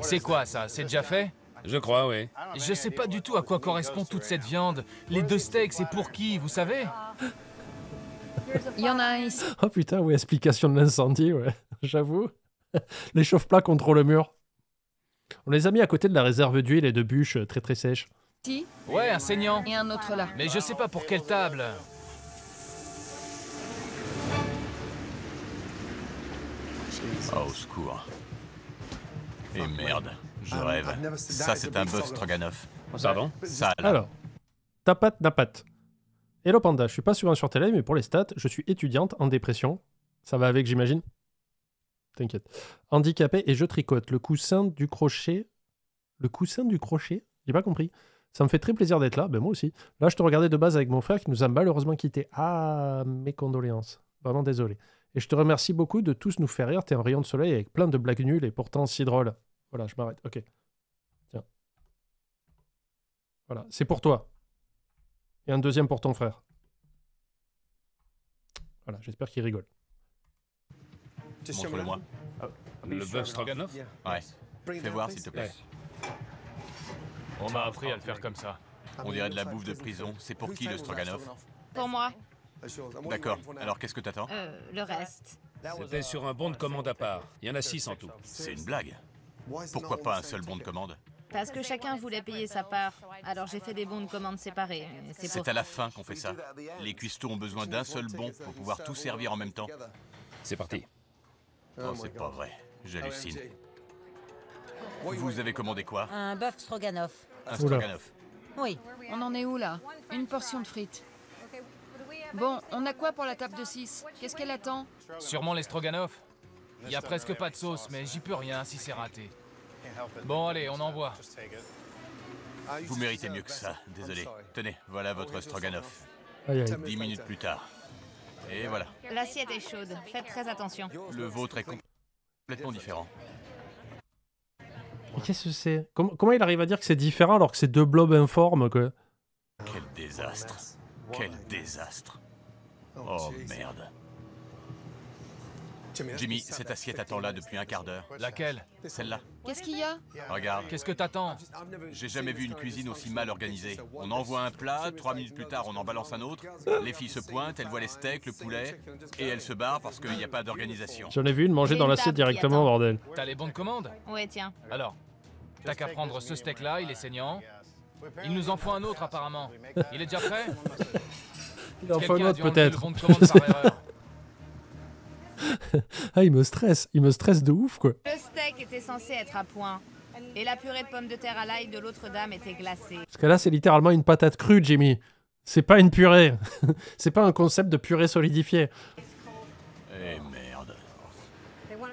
C'est quoi ça? C'est déjà fait? Je crois, oui. Je sais pas du tout à quoi correspond toute cette viande. Les 2 steaks, c'est pour qui, vous savez? Il y en a un ici. Oh putain, oui, explication de l'incendie, ouais. J'avoue. Les chauffe-plats contre le mur. On les a mis à côté de la réserve d'huile et de bûches très très sèches. Ouais, un saignant. Et un autre là. Mais je sais pas pour quelle table. Oh, au secours. Et merde, je rêve. Ça, c'est un bœuf stroganoff. Pardon? Ça, là. Alors, tapate napate. Hello Panda, je suis pas souvent sur télé, mais pour les stats, je suis étudiante en dépression. Ça va avec, j'imagine? T'inquiète. Handicapé et je tricote. Le coussin du crochet. Le coussin du crochet? J'ai pas compris. Ça me fait très plaisir d'être là. Ben moi aussi. Là, je te regardais de base avec mon frère qui nous a malheureusement quittés. Ah, mes condoléances. Vraiment désolé. Et je te remercie beaucoup de tous nous faire rire. T'es un rayon de soleil avec plein de blagues nulles et pourtant si drôle. Voilà, je m'arrête. Ok. Tiens. Voilà, c'est pour toi. Et un deuxième pour ton frère. Voilà, j'espère qu'il rigole. Montre-le-moi. Le bœuf stroganoff? Ouais. Fais voir, s'il te plaît. On m'a appris à le faire comme ça. On dirait de la bouffe de prison. C'est pour qui, le stroganoff? Pour moi, D'accord. Alors, qu'est-ce que t'attends? le reste. C'était sur un bon de commande à part. Il y en a 6 en tout. C'est une blague. Pourquoi pas un seul bon de commande? Parce que chacun voulait payer sa part. Alors j'ai fait des bons de commande séparés. C'est pour... C'est à la fin qu'on fait ça. Les cuistots ont besoin d'un seul bon pour pouvoir tout servir en même temps. C'est parti. Oh, c'est pas vrai. J'hallucine. Vous avez commandé quoi? Un bœuf stroganoff. Un stroganoff. Oui. On en est où là? Une portion de frites. Bon, on a quoi pour la table de 6? Qu'est-ce qu'elle attend? Sûrement les stroganoff. Il y a presque pas de sauce, mais j'y peux rien si c'est raté. Bon, allez, on envoie. Vous méritez mieux que ça. Désolé. Tenez, voilà votre stroganoff. Aïe, aïe. 10 minutes plus tard. Et voilà. L'assiette est chaude. Faites très attention. Le vôtre est complètement différent. Mais qu'est-ce que c'est? Comment il arrive à dire que c'est différent alors que c'est deux blobs informes, quoi? Quel désastre. Quel désastre. Oh merde. Jimmy, cette assiette attend là depuis un quart d'heure. Laquelle? Celle-là. Qu'est-ce qu'il y a? Regarde. Qu'est-ce que t'attends? J'ai jamais vu une cuisine aussi mal organisée. On envoie un plat, 3 minutes plus tard on en balance un autre. Les filles se pointent, elles voient les steaks, le poulet, et elles se barrent parce qu'il n'y a pas d'organisation. J'en ai vu une manger J'ai dans une l'assiette table qui directement, attend. bordel. T'as les bons de commande? Ouais, tiens. Alors, t'as qu'à prendre ce steak-là, il est saignant. Il nous en faut un autre apparemment. Il est déjà prêt? Il en faut un Quelqu'un a autre dû enlever le peut-être. bon de commande par erreur. Ah, il me stresse de ouf, quoi. Le steak était censé être à point. Et la purée de pommes de terre à l'ail de l'autre dame était glacée. Parce que là, c'est littéralement une patate crue, Jimmy. C'est pas une purée. C'est pas un concept de purée solidifiée. Eh merde.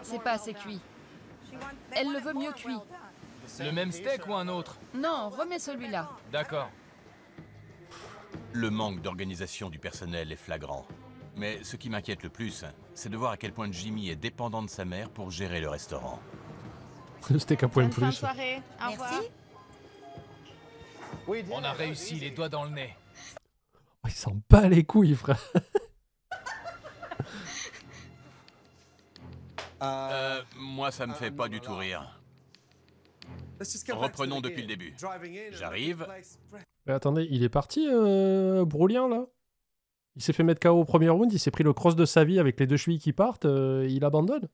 C'est pas assez cuit. Elle le veut mieux cuit. Le même steak ou un autre? Non, remets celui-là. D'accord. Le manque d'organisation du personnel est flagrant. Mais ce qui m'inquiète le plus, c'est de voir à quel point Jimmy est dépendant de sa mère pour gérer le restaurant. Le steak à point de Bonne fin de plus. soirée. Au revoir. Merci. On a réussi, les doigts dans le nez. Oh, il s'en bat les couilles, frère. Moi, ça me fait pas du tout rire. Reprenons depuis le début. J'arrive. Mais attendez, il est parti, Broulien, là? Il s'est fait mettre KO au premier round, il s'est pris le cross de sa vie avec les deux chevilles qui partent, il abandonne?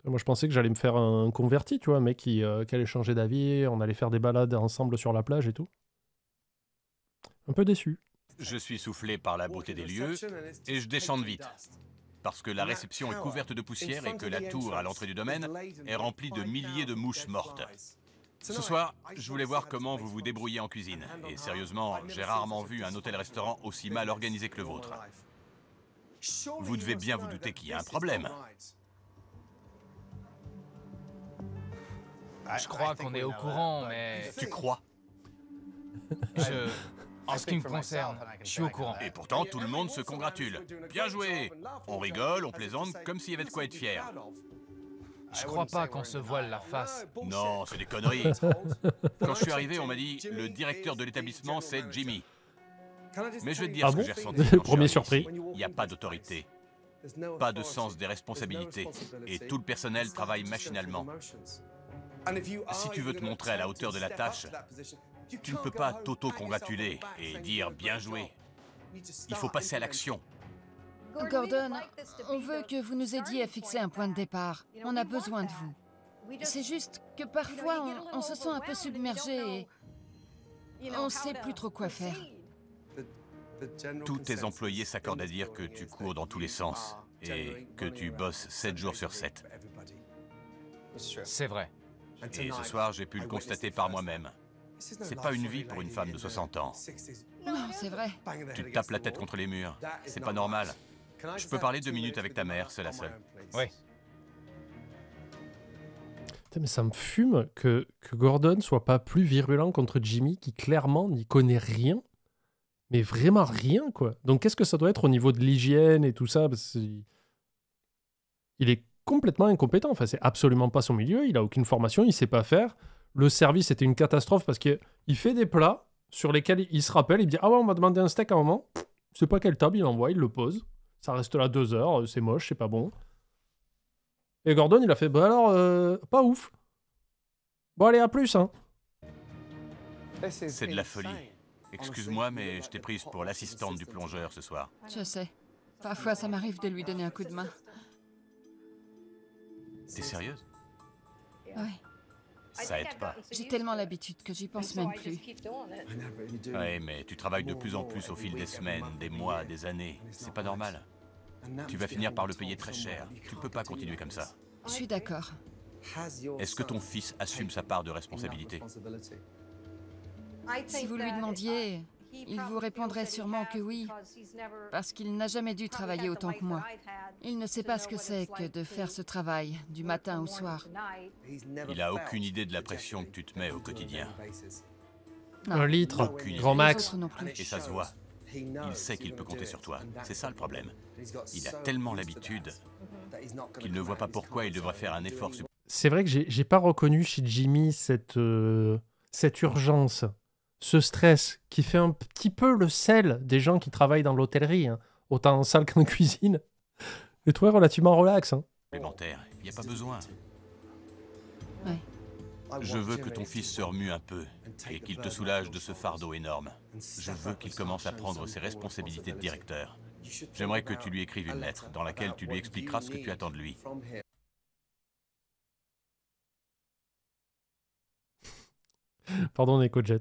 Moi, je pensais que j'allais me faire un converti, tu vois, un mec qui allait changer d'avis, on allait faire des balades ensemble sur la plage et tout. Un peu déçu. Je suis soufflé par la beauté des lieux et je déchante vite. parce que la réception est couverte de poussière et que la tour à l'entrée du domaine est remplie de milliers de mouches mortes. Ce soir, je voulais voir comment vous vous débrouillez en cuisine. Et sérieusement, j'ai rarement vu un hôtel-restaurant aussi mal organisé que le vôtre. Vous devez bien vous douter qu'il y a un problème. Je crois qu'on est au courant, mais... Tu crois? En ce qui me concerne, je suis au courant. Et pourtant, tout le monde se congratule. Bien joué! On rigole, on plaisante, comme s'il y avait de quoi être fier. Je crois pas qu'on se voile la face. Non, c'est des conneries. Quand je suis arrivé, on m'a dit, le directeur de l'établissement, c'est Jimmy. Mais je vais te dire Ah ce bon que j'ai ressenti. Quand je suis Premier arrivé surpris. ici. Il n'y a pas d'autorité, pas de sens des responsabilités. Et tout le personnel travaille machinalement. Si tu veux te montrer à la hauteur de la tâche, tu ne peux pas t'auto-congratuler et dire bien joué. Il faut passer à l'action. Gordon, on veut que vous nous aidiez à fixer un point de départ. On a besoin de vous. C'est juste que parfois, on se sent un peu submergé et on ne sait plus trop quoi faire. Tous tes employés s'accordent à dire que tu cours dans tous les sens et que tu bosses 7 jours sur 7. C'est vrai. Et ce soir, j'ai pu le constater par moi-même. C'est pas une vie pour une femme de 60 ans. Non, c'est vrai. Tu te tapes la tête contre les murs. C'est pas normal. Je peux parler 2 minutes avec ta mère, c'est la seule. Oui. Putain, mais ça me fume que Gordon soit pas plus virulent contre Jimmy, qui clairement n'y connaît rien. Mais vraiment rien, quoi. Donc qu'est-ce que ça doit être au niveau de l'hygiène et tout ça? Parce que il est complètement incompétent. Enfin, c'est absolument pas son milieu. Il a aucune formation, il sait pas faire. Le service était une catastrophe parce qu'il fait des plats sur lesquels il se rappelle. Il dit ah ouais, on m'a demandé un steak à un moment. Je sais pas quelle table il envoie, il le pose. Ça reste là 2 heures, c'est moche, c'est pas bon. Et Gordon, il a fait bah alors, pas ouf. Bon allez, à plus, hein. C'est de la folie. Excuse-moi, mais je t'ai prise pour l'assistante du plongeur ce soir. Je sais. Parfois, ça m'arrive de lui donner un coup de main. T'es sérieuse? Oui. Ça aide pas. J'ai tellement l'habitude que j'y pense même plus. Ouais, mais tu travailles de plus en plus au fil des semaines, des mois, des années. C'est pas normal. Tu vas finir par le payer très cher. Tu peux pas continuer comme ça. Je suis d'accord. Est-ce que ton fils assume sa part de responsabilité? Si vous lui demandiez, il vous répondrait sûrement que oui, parce qu'il n'a jamais dû travailler autant que moi. Il ne sait pas ce que c'est que de faire ce travail, du matin au soir. Il a aucune idée de la pression que tu te mets au quotidien. Non. 1 litre, Aucune idée. grand Les max. autres non plus. Et ça se voit. Il sait qu'il peut compter sur toi. C'est ça le problème. Il a tellement l'habitude qu'il ne voit pas pourquoi il devrait faire un effort supplémentaire. C'est vrai que j'ai pas reconnu chez Jimmy cette urgence, ce stress qui fait un petit peu le sel des gens qui travaillent dans l'hôtellerie, hein, autant en salle qu'en cuisine. Et toi, relativement relax. Hein. Il n'y a pas besoin. Ouais. Je veux que ton fils se remue un peu et qu'il te soulage de ce fardeau énorme. Je veux qu'il commence à prendre ses responsabilités de directeur. J'aimerais que tu lui écrives une lettre dans laquelle tu lui expliqueras ce que tu attends de lui. Pardon, EcoJet.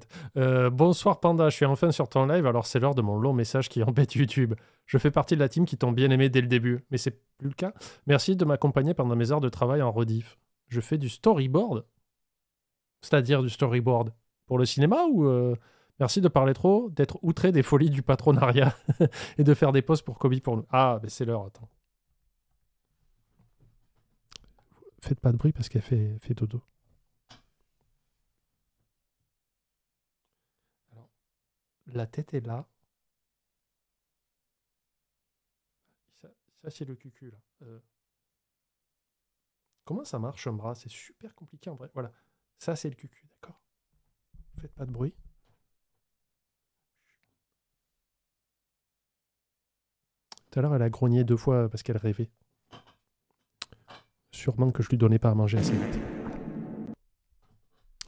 Bonsoir Panda, je suis enfin sur ton live, alors c'est l'heure de mon long message qui embête YouTube. Je fais partie de la team qui t'ont bien aimé dès le début, mais c'est plus le cas. Merci de m'accompagner pendant mes heures de travail en rediff. Je fais du storyboard. C'est-à-dire du storyboard pour le cinéma ou merci de parler trop, d'être outré des folies du patronariat et de faire des posts pour Kobe pour nous. Ah, mais c'est l'heure, attends. Faites pas de bruit parce qu'elle fait dodo. Alors, la tête est là. Ça c'est le cucu, là. Comment ça marche un bras? C'est super compliqué en vrai. Voilà. Ça, c'est le cucu, d'accord? Faites pas de bruit. Tout à l'heure, elle a grogné 2 fois parce qu'elle rêvait. Sûrement que je lui donnais pas à manger assez vite.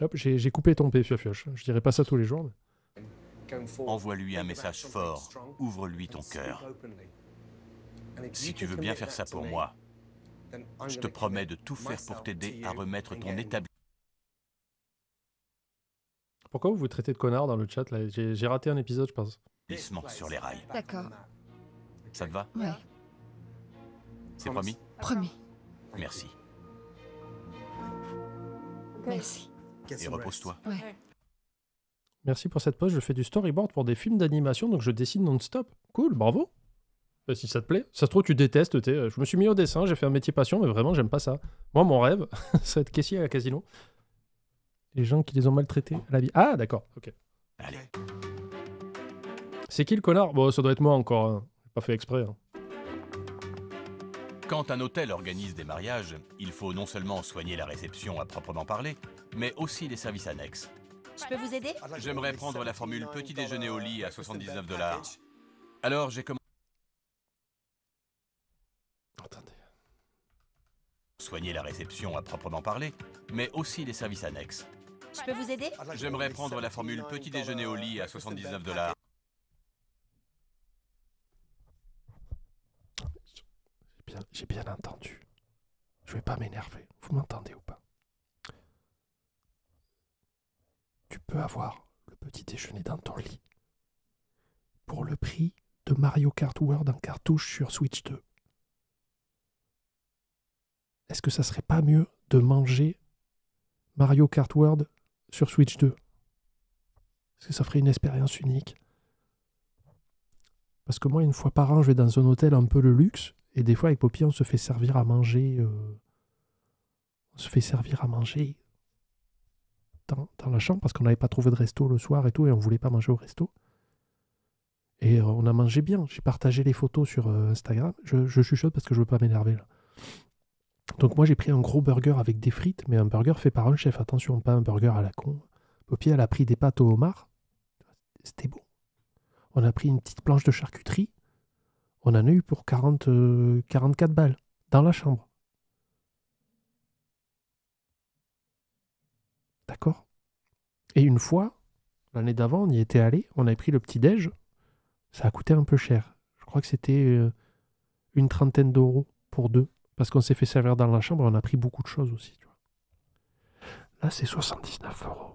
Hop, j'ai coupé ton pied, Fiofioche. Je dirais pas ça tous les jours. Mais... Envoie-lui un message fort. Ouvre-lui ton cœur. Si tu veux bien faire ça pour moi, je te promets de tout faire pour t'aider à remettre ton établissement. Pourquoi vous vous traitez de connard dans le chat là? J'ai raté un épisode, je pense. Sur les rails. D'accord. Ça te va? Ouais. C'est promis? Promis. Merci. Merci. Et repose-toi. Ouais. Merci pour cette pause. Je fais du storyboard pour des films d'animation, donc je dessine non-stop. Cool, bravo. Bah, si ça te plaît. Ça se trouve, tu détestes. Je me suis mis au dessin, j'ai fait un métier passion, mais vraiment, j'aime pas ça. Moi, mon rêve, c'est être caissier à la casino. Les gens qui les ont maltraités à la vie. Ah, d'accord, ok. Allez. C'est qui le connard? Bon, ça doit être moi encore. Hein. J'ai pas fait exprès. Hein. Quand un hôtel organise des mariages, il faut non seulement soigner la réception à proprement parler, mais aussi les services annexes. Je peux vous aider? J'aimerais prendre la formule petit déjeuner au lit à 79 $. Alors j'ai commandé... Attendez. Soigner la réception à proprement parler, mais aussi les services annexes. Je peux vous aider? J'aimerais prendre la formule petit déjeuner au lit à 79 $. J'ai bien entendu. Je vais pas m'énerver. Vous m'entendez ou pas? Tu peux avoir le petit déjeuner dans ton lit pour le prix de Mario Kart World en cartouche sur Switch 2. Est-ce que ça serait pas mieux de manger Mario Kart World sur Switch 2? Parce que ça ferait une expérience unique. Parce que moi, une fois par an, je vais dans un hôtel un peu le luxe, et des fois, avec Poppy, on se fait servir à manger... dans la chambre, parce qu'on n'avait pas trouvé de resto le soir et tout, et on voulait pas manger au resto. Et on a mangé bien. J'ai partagé les photos sur Instagram. Je chuchote parce que je veux pas m'énerver, là. Donc moi, j'ai pris un gros burger avec des frites, mais un burger fait par un chef. Attention, pas un burger à la con. Poppy, elle a pris des pâtes au homard. C'était bon. On a pris une petite planche de charcuterie. On en a eu pour 44 balles dans la chambre. D'accord? Et une fois, l'année d'avant, on y était allé, on avait pris le petit-déj. Ça a coûté un peu cher. Je crois que c'était une trentaine d'euros pour deux. Parce qu'on s'est fait servir dans la chambre et on a pris beaucoup de choses aussi. Tu vois. Là, c'est 79 euros.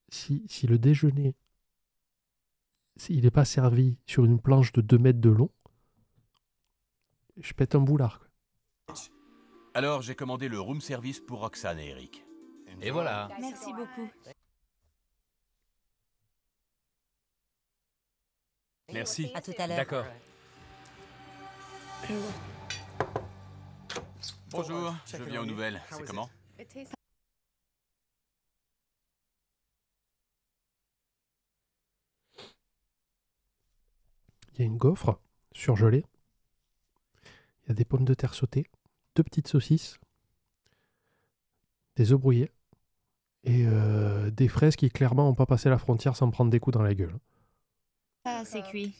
Si le déjeuner, s'il n'est pas servi sur une planche de 2 mètres de long, je pète un boulard. Quoi. Alors j'ai commandé le room service pour Roxane et Eric. Et voilà. Merci beaucoup. Merci. À tout à l'heure. D'accord. Bonjour, je viens aux nouvelles. C'est comment? Il y a une gaufre surgelée. Il y a des pommes de terre sautées, 2 petites saucisses, des œufs brouillés et des fraises qui clairement n'ont pas passé la frontière sans prendre des coups dans la gueule. Ah, c'est cuit.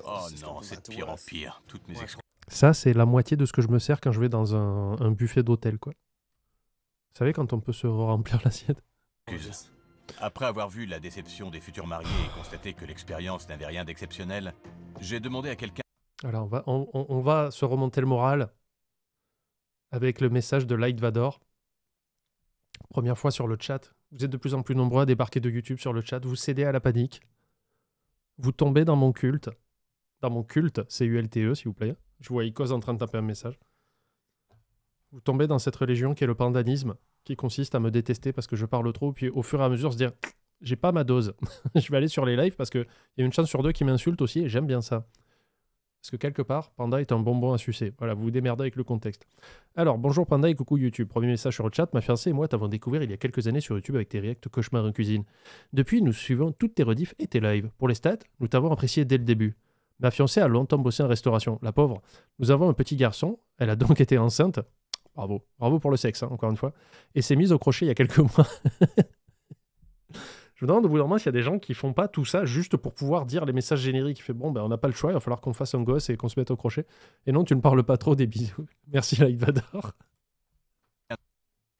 Oh non, c'est de pire en pire. Toutes mes excuses. Ça, c'est la moitié de ce que je me sers quand je vais dans un buffet d'hôtel, quoi. Vous savez, quand on peut se remplir l'assiette. Après avoir vu la déception des futurs mariés et constaté que l'expérience n'avait rien d'exceptionnel, j'ai demandé à quelqu'un... Alors, on va se remonter le moral avec le message de Light Vador. Première fois sur le chat. Vous êtes de plus en plus nombreux à débarquer de YouTube sur le chat. Vous cédez à la panique. Vous tombez dans mon culte. Dans mon culte, CULTE, s'il vous plaît. Je vois Icos en train de taper un message. Vous tombez dans cette religion qui est le pandanisme, qui consiste à me détester parce que je parle trop, puis au fur et à mesure se dire « j'ai pas ma dose, je vais aller sur les lives parce qu'il y a une chance sur 2 qui m'insulte aussi et j'aime bien ça ». Parce que quelque part, Panda est un bonbon à sucer. Voilà, vous vous démerdez avec le contexte. Alors, bonjour Panda et coucou YouTube. Premier message sur le chat. Ma fiancée et moi t'avons découvert il y a quelques années sur YouTube avec tes reacts Cauchemar en cuisine. Depuis, nous suivons toutes tes rediffs et tes lives. Pour les stats, nous t'avons apprécié dès le début. Ma fiancée a longtemps bossé en restauration. La pauvre. Nous avons un petit garçon. Elle a donc été enceinte. Bravo. Bravo pour le sexe, hein, encore une fois. Et s'est mise au crochet il y a quelques mois. Je me demande au bout d'un moment s'il y a des gens qui font pas tout ça juste pour pouvoir dire les messages génériques. Il fait bon, ben on n'a pas le choix, il va falloir qu'on fasse un gosse et qu'on se mette au crochet. Et non, tu ne parles pas trop, des bisous. Merci Light Vador.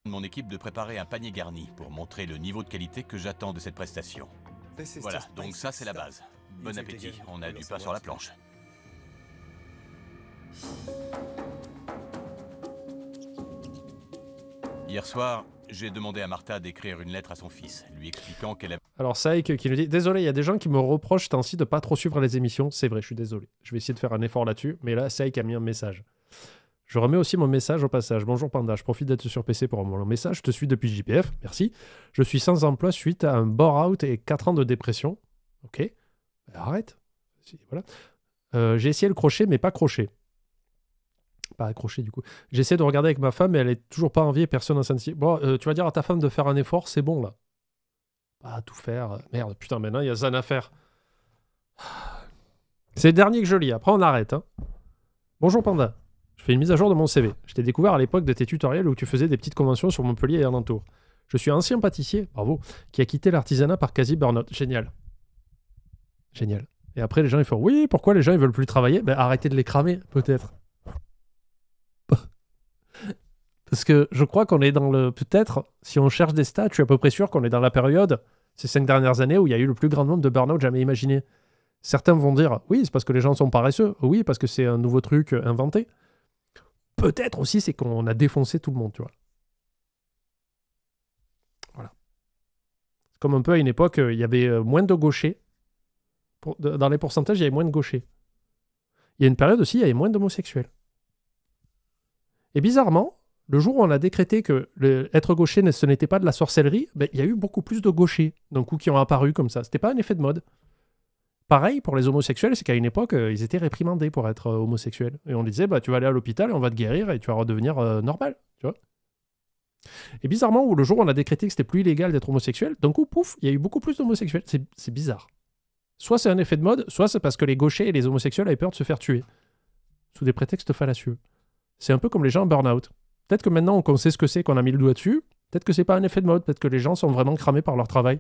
Mon équipe de préparer un panier garni pour montrer le niveau de qualité que j'attends de cette prestation. Voilà, donc ça c'est la base. Bon appétit, on a du pain sur la planche. Hier soir, j'ai demandé à Martha d'écrire une lettre à son fils, lui expliquant qu'elle avait... Alors, Saïk qui nous dit « Désolé, il y a des gens qui me reprochent ainsi de pas trop suivre les émissions. C'est vrai, je suis désolé. Je vais essayer de faire un effort là-dessus. » Mais là, Saïk a mis un message. Je remets aussi mon message au passage. Bonjour Panda, je profite d'être sur PC pour mon message. Je te suis depuis JPF, merci. Je suis sans emploi suite à un bore-out et 4 ans de dépression. Ok, arrête. Voilà. J'ai essayé le crochet, mais pas crochet. Pas accroché du coup. J'essaie de regarder avec ma femme, mais elle est toujours pas envie et personne n'a senti. Bon, tu vas dire à ta femme de faire un effort, c'est bon là. Pas tout faire. Merde, putain, maintenant il y a Zan à faire. C'est le dernier que je lis, après on arrête. Hein. Bonjour Panda. Je fais une mise à jour de mon CV. Je t'ai découvert à l'époque de tes tutoriels où tu faisais des petites conventions sur Montpellier et alentour. Je suis un ancien pâtissier, bravo, qui a quitté l'artisanat par quasi burn-out. Génial. Génial. Et après les gens ils font oui, pourquoi les gens ils veulent plus travailler? Ben arrêtez de les cramer, peut-être. Parce que je crois qu'on est dans le... Peut-être, si on cherche des stats, je suis à peu près sûr qu'on est dans la période, ces 5 dernières années, où il y a eu le plus grand nombre de burn-out jamais imaginé. Certains vont dire, oui, c'est parce que les gens sont paresseux. Oui, parce que c'est un nouveau truc inventé. Peut-être aussi, c'est qu'on a défoncé tout le monde, tu vois. Voilà. C'est comme un peu à une époque, il y avait moins de gauchers. Dans les pourcentages, il y avait moins de gauchers. Il y a une période aussi, il y avait moins d'homosexuels. Et bizarrement, le jour où on a décrété que être gaucher, ce n'était pas de la sorcellerie, ben, il y a eu beaucoup plus de gauchers, d'un coup, qui ont apparu comme ça. C'était pas un effet de mode. Pareil pour les homosexuels, c'est qu'à une époque, ils étaient réprimandés pour être homosexuels. Et on disait, bah, tu vas aller à l'hôpital et on va te guérir et tu vas redevenir normal, tu vois. Et bizarrement, le jour où on a décrété que c'était plus illégal d'être homosexuel, d'un coup, pouf, il y a eu beaucoup plus d'homosexuels. C'est bizarre. Soit c'est un effet de mode, soit c'est parce que les gauchers et les homosexuels avaient peur de se faire tuer. Sous des prétextes fallacieux. C'est un peu comme les gens en burn-out. Peut-être que maintenant qu'on sait ce que c'est, qu'on a mis le doigt dessus, peut-être que c'est pas un effet de mode, peut-être que les gens sont vraiment cramés par leur travail.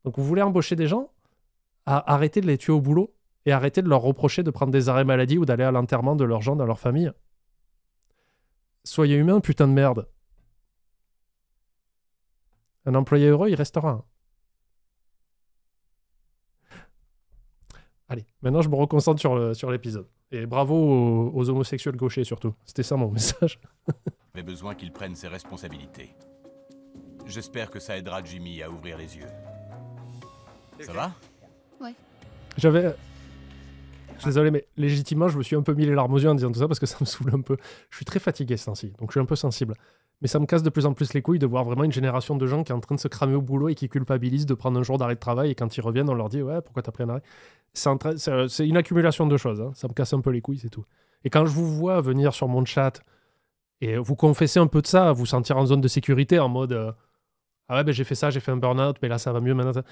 Donc vous voulez embaucher des gens, arrêtez de les tuer au boulot et arrêtez de leur reprocher de prendre des arrêts maladie ou d'aller à l'enterrement de leurs gens dans leur famille. Soyez humains, putain de merde. Un employé heureux, il restera. Allez, maintenant je me reconcentre sur l'épisode. Et bravo aux homosexuels gauchers surtout. C'était ça mon message. J'avais besoin qu'il prenne ses responsabilités. J'espère que ça aidera Jimmy à ouvrir les yeux. Ça va? Ouais. Je suis désolé, mais légitimement, je me suis un peu mis les larmes aux yeux en disant tout ça parce que ça me saoule un peu. Je suis très fatigué ce temps-ci, donc je suis un peu sensible. Mais ça me casse de plus en plus les couilles de voir vraiment une génération de gens qui est en train de se cramer au boulot et qui culpabilisent de prendre un jour d'arrêt de travail et quand ils reviennent, on leur dit « Ouais, pourquoi t'as pris un arrêt ?» C'est une accumulation de choses, hein. Ça me casse un peu les couilles, c'est tout. Et quand je vous vois venir sur mon chat et vous confesser un peu de ça, vous sentir en zone de sécurité en mode Ah ouais, ben j'ai fait ça, j'ai fait un burn-out, mais là ça va mieux maintenant.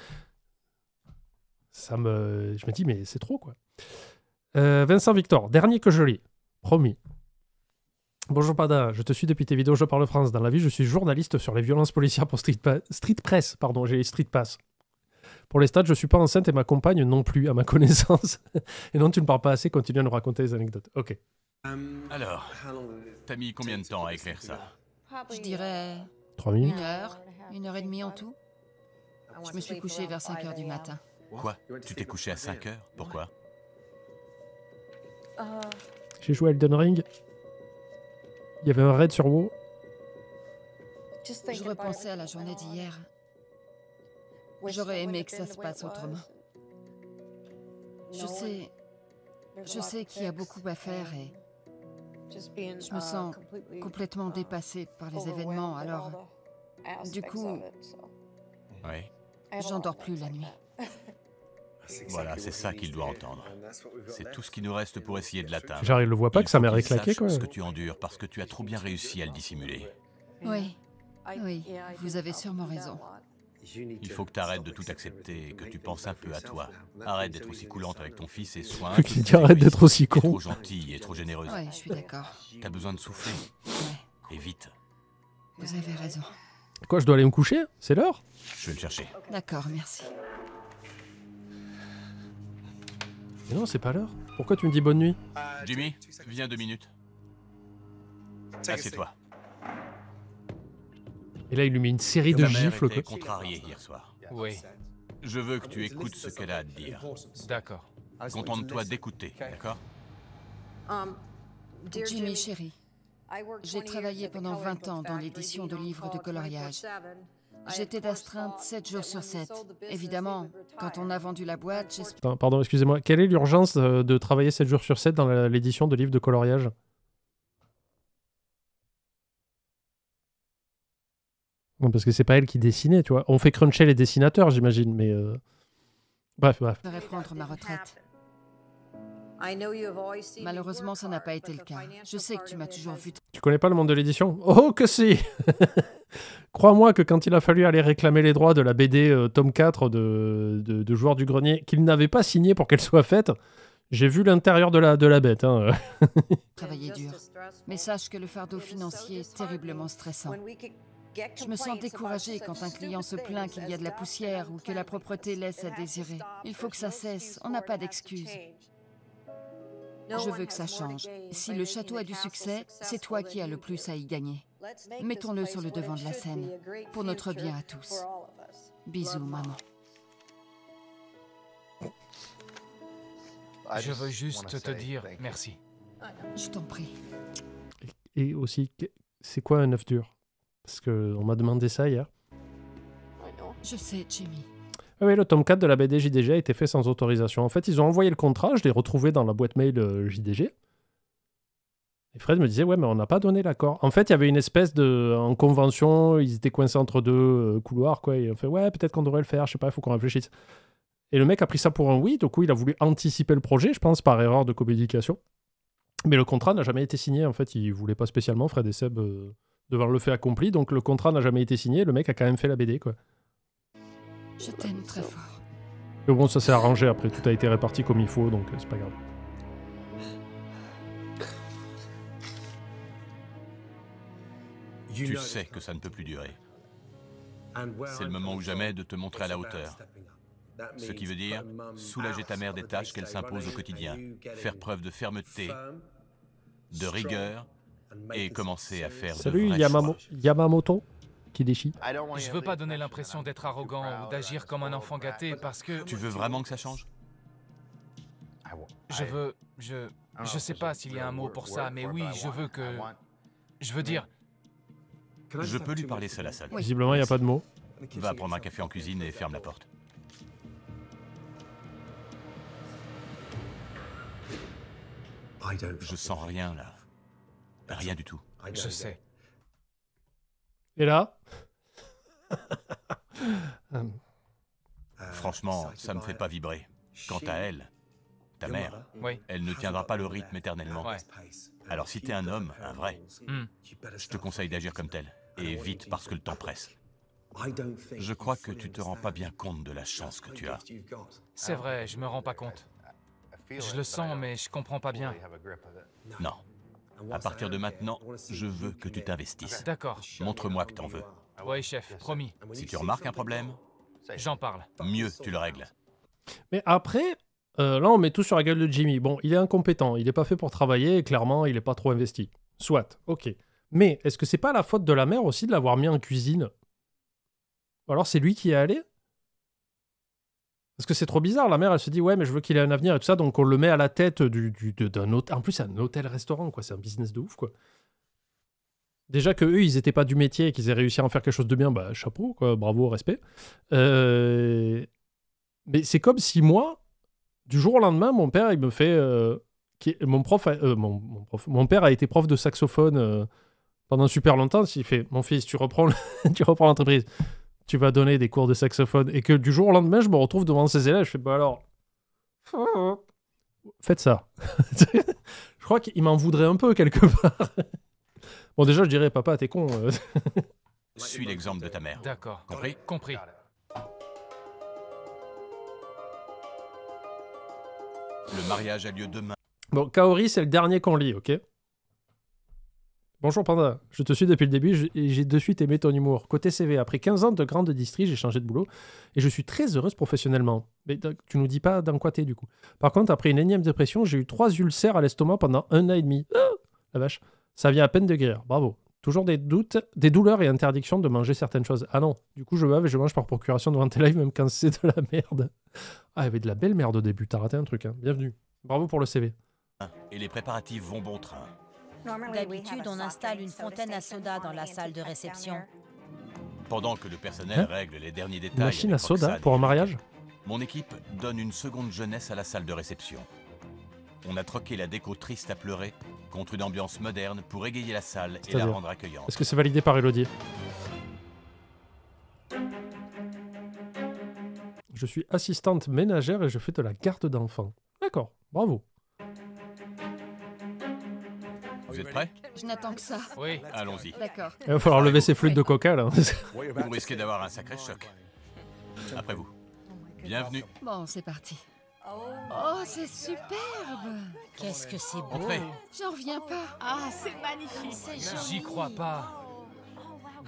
Je me dis, mais c'est trop quoi. Vincent Victor, dernier que je lis, promis. Bonjour Pada, je te suis depuis tes vidéos Je parle France. Dans la vie, je suis journaliste sur les violences policières pour Street Press. Pardon, j'ai les Street Pass. Pour les stats, je suis pas enceinte et ma compagne non plus, à ma connaissance. Et non, tu ne parles pas assez, continue à nous raconter les anecdotes. Ok. Alors, t'as mis combien de temps à écrire ça? Je dirais 3 minutes. 1 heure et demie en tout. Je me suis couchée vers 5 heures du matin. Quoi? Tu t'es couché à 5 heures? Pourquoi? J'ai joué à Elden Ring. Il y avait un raid sur WoW. Je repensais à la journée d'hier. J'aurais aimé que ça se passe autrement. Je sais qu'il y a beaucoup à faire et je me sens complètement dépassée par les événements, alors du coup, Oui. j'en dors plus la nuit. Voilà, c'est ça qu'il doit entendre. C'est tout ce qui nous reste pour essayer de l'atteindre. Genre, il le voit pas que sa mère est claquée, quoi. Ce que tu endures parce que tu as trop bien réussi à le dissimuler. Oui, vous avez sûrement raison. Il faut que tu arrêtes de tout accepter et que tu penses un peu à toi. Arrête d'être aussi coulante avec ton fils et sois un Qu'il dit arrête d'être aussi con. trop gentil et trop généreuse. Ouais, je suis d'accord. T'as besoin de souffler. Ouais, Et vite. vous avez raison. Quoi, je dois aller me coucher? C'est l'heure? Je vais le chercher. D'accord, merci. Mais non, c'est pas l'heure. Pourquoi tu me dis bonne nuit? Jimmy, viens 2 minutes. Assieds-toi. Et là, il lui met une série de Ta mère gifles, était quoi. contrariée hier soir. Oui, Je veux que tu écoutes ce qu'elle a à te dire. d'accord. Contente-toi d'écouter, d'accord? Jimmy, chérie, j'ai travaillé pendant 20 ans dans l'édition de livres de coloriage. J'étais d'astreinte 7 jours sur 7. Évidemment, quand on a vendu la boîte, j'espère... Attends, pardon, excusez-moi. Quelle est l'urgence de travailler 7 jours sur 7 dans l'édition de livres de coloriage? Non, parce que c'est pas elle qui dessinait, tu vois. On fait cruncher les dessinateurs, j'imagine, mais... Bref. Je vais prendre ma retraite. Malheureusement, ça n'a pas été le cas. Je sais que tu m'as toujours vu... Tu connais pas le monde de l'édition? Oh que si. Crois-moi que quand il a fallu aller réclamer les droits de la BD tome 4 de Joueurs du Grenier, qu'il n'avait pas signé pour qu'elle soit faite, j'ai vu l'intérieur de la bête. Hein. Travailler dur. Mais sache que le fardeau financier est terriblement stressant. Je me sens découragée quand un client se plaint qu'il y a de la poussière ou que la propreté laisse à désirer. Il faut que ça cesse, on n'a pas d'excuses. Je veux que ça change. Si le château a du succès, c'est toi qui as le plus à y gagner. Mettons-le sur le devant de la scène, pour notre bien à tous. Bisous, maman. Je veux juste te dire merci. Je t'en prie. Et aussi, c'est quoi un œuf dur? Parce qu'on m'a demandé ça hier. Je sais, Jimmy. Ah oui, le tome 4 de la BD JDG a été fait sans autorisation. En fait, ils ont envoyé le contrat, je l'ai retrouvé dans la boîte mail JDG. Et Fred me disait, ouais, mais on n'a pas donné l'accord. En fait, il y avait une espèce de... En convention, ils étaient coincés entre deux couloirs, quoi. Et on fait, ouais, peut-être qu'on devrait le faire, je sais pas, il faut qu'on réfléchisse. Et le mec a pris ça pour un oui, du coup, il a voulu anticiper le projet, je pense, par erreur de communication. Mais le contrat n'a jamais été signé, en fait, il voulait pas spécialement, Fred et Seb, devant le fait accompli. Donc le contrat n'a jamais été signé, le mec a quand même fait la BD, quoi. Je t'aime très fort. Mais bon, ça s'est arrangé après, tout a été réparti comme il faut, donc c'est pas grave. Tu sais que ça ne peut plus durer. C'est le moment ou jamais de te montrer à la hauteur. Ce qui veut dire soulager ta mère des tâches qu'elle s'impose au quotidien, faire preuve de fermeté, de rigueur et commencer à faire Salut de vrais choix. Yamamoto Kideshi. Je veux pas donner l'impression d'être arrogant ou d'agir comme un enfant gâté parce que... Tu veux vraiment que ça change? Je sais pas s'il y a un mot pour ça, mais oui, je veux que... Je veux dire... Je peux lui parler seul à seul. Oui. Visiblement, il n'y a pas de mots. Va prendre un café en cuisine et ferme la porte. Je sens rien là. Rien du tout. Je sais. Et là Franchement, ça me fait pas vibrer. Quant à elle, ta mère, Oui. elle ne tiendra pas le rythme éternellement. Ouais. Alors si t'es un homme, un vrai, Hmm. je te conseille d'agir comme tel. Et vite parce que le temps presse. Je crois que tu te rends pas bien compte de la chance que tu as. C'est vrai, je me rends pas compte. Je le sens, mais je comprends pas bien. Non. À partir de maintenant, je veux que tu t'investisses. D'accord. Montre-moi que t'en veux. Oui, chef, promis. Si tu remarques un problème, J'en parle. mieux tu le règles. Mais après, là, on met tout sur la gueule de Jimmy. Bon, il est incompétent, il n'est pas fait pour travailler, et clairement, il n'est pas trop investi. Soit, ok. Mais est-ce que c'est pas la faute de la mère aussi de l'avoir mis en cuisine? Ou alors c'est lui qui est allé? Parce que c'est trop bizarre, la mère, elle se dit, ouais, mais je veux qu'il ait un avenir et tout ça, donc on le met à la tête d'un hôtel. En plus, c'est un hôtel-restaurant, quoi. C'est un business de ouf, quoi. Déjà que eux, ils étaient pas du métier et qu'ils aient réussi à en faire quelque chose de bien, bah chapeau, quoi. Bravo, respect. Mais c'est comme si moi, du jour au lendemain, mon père, il me fait... mon père a été prof de saxophone pendant super longtemps. Il fait, mon fils, tu reprends l'entreprise. Tu vas donner des cours de saxophone. Et que du jour au lendemain, je me retrouve devant ses élèves. Je fais, bah alors... Faites ça. Je crois qu'il m'en voudrait un peu, quelque part. Bon, déjà, je dirais, papa, t'es con. Suis l'exemple de ta mère. D'accord. Compris? Compris. Le mariage a lieu demain. Bon, Kaori, c'est le dernier qu'on lit, ok? Bonjour Panda, je te suis depuis le début et j'ai de suite aimé ton humour. Côté CV, après 15 ans de grande distrie, j'ai changé de boulot et je suis très heureuse professionnellement. Mais tu nous dis pas dans quoi t'es du coup. Par contre, après une énième dépression, j'ai eu 3 ulcères à l'estomac pendant 1 an et demi. Ah, la vache, ça vient à peine de guérir, bravo. Toujours des doutes, des douleurs et interdiction de manger certaines choses. Ah non, du coup je bave et je mange par procuration devant tes lives même quand c'est de la merde. Ah, il y avait de la belle merde au début, t'as raté un truc, hein. Bienvenue. Bravo pour le CV. Et les préparatifs vont bon train. D'habitude, on installe une fontaine à soda dans la salle de réception. Pendant que le personnel règle les derniers détails... Machine à avec soda Roxane pour un et mariage? mon équipe donne une seconde jeunesse à la salle de réception. On a troqué la déco triste à pleurer contre une ambiance moderne pour égayer la salle et la rendre accueillante. Est-ce que c'est validé par Elodie? Je suis assistante ménagère et je fais de la garde d'enfants. D'accord, bravo. Vous êtes prêts? Je n'attends que ça. Oui. Allons-y. D'accord. Il va falloir lever ses flûtes de coca, là. Vous risquez d'avoir un sacré choc. Après vous. Bienvenue. Bon, c'est parti. Oh, c'est superbe! Qu'est-ce que c'est beau! Entrez. J'en reviens pas. Ah, c'est magnifique. C'est J'y joli. crois pas.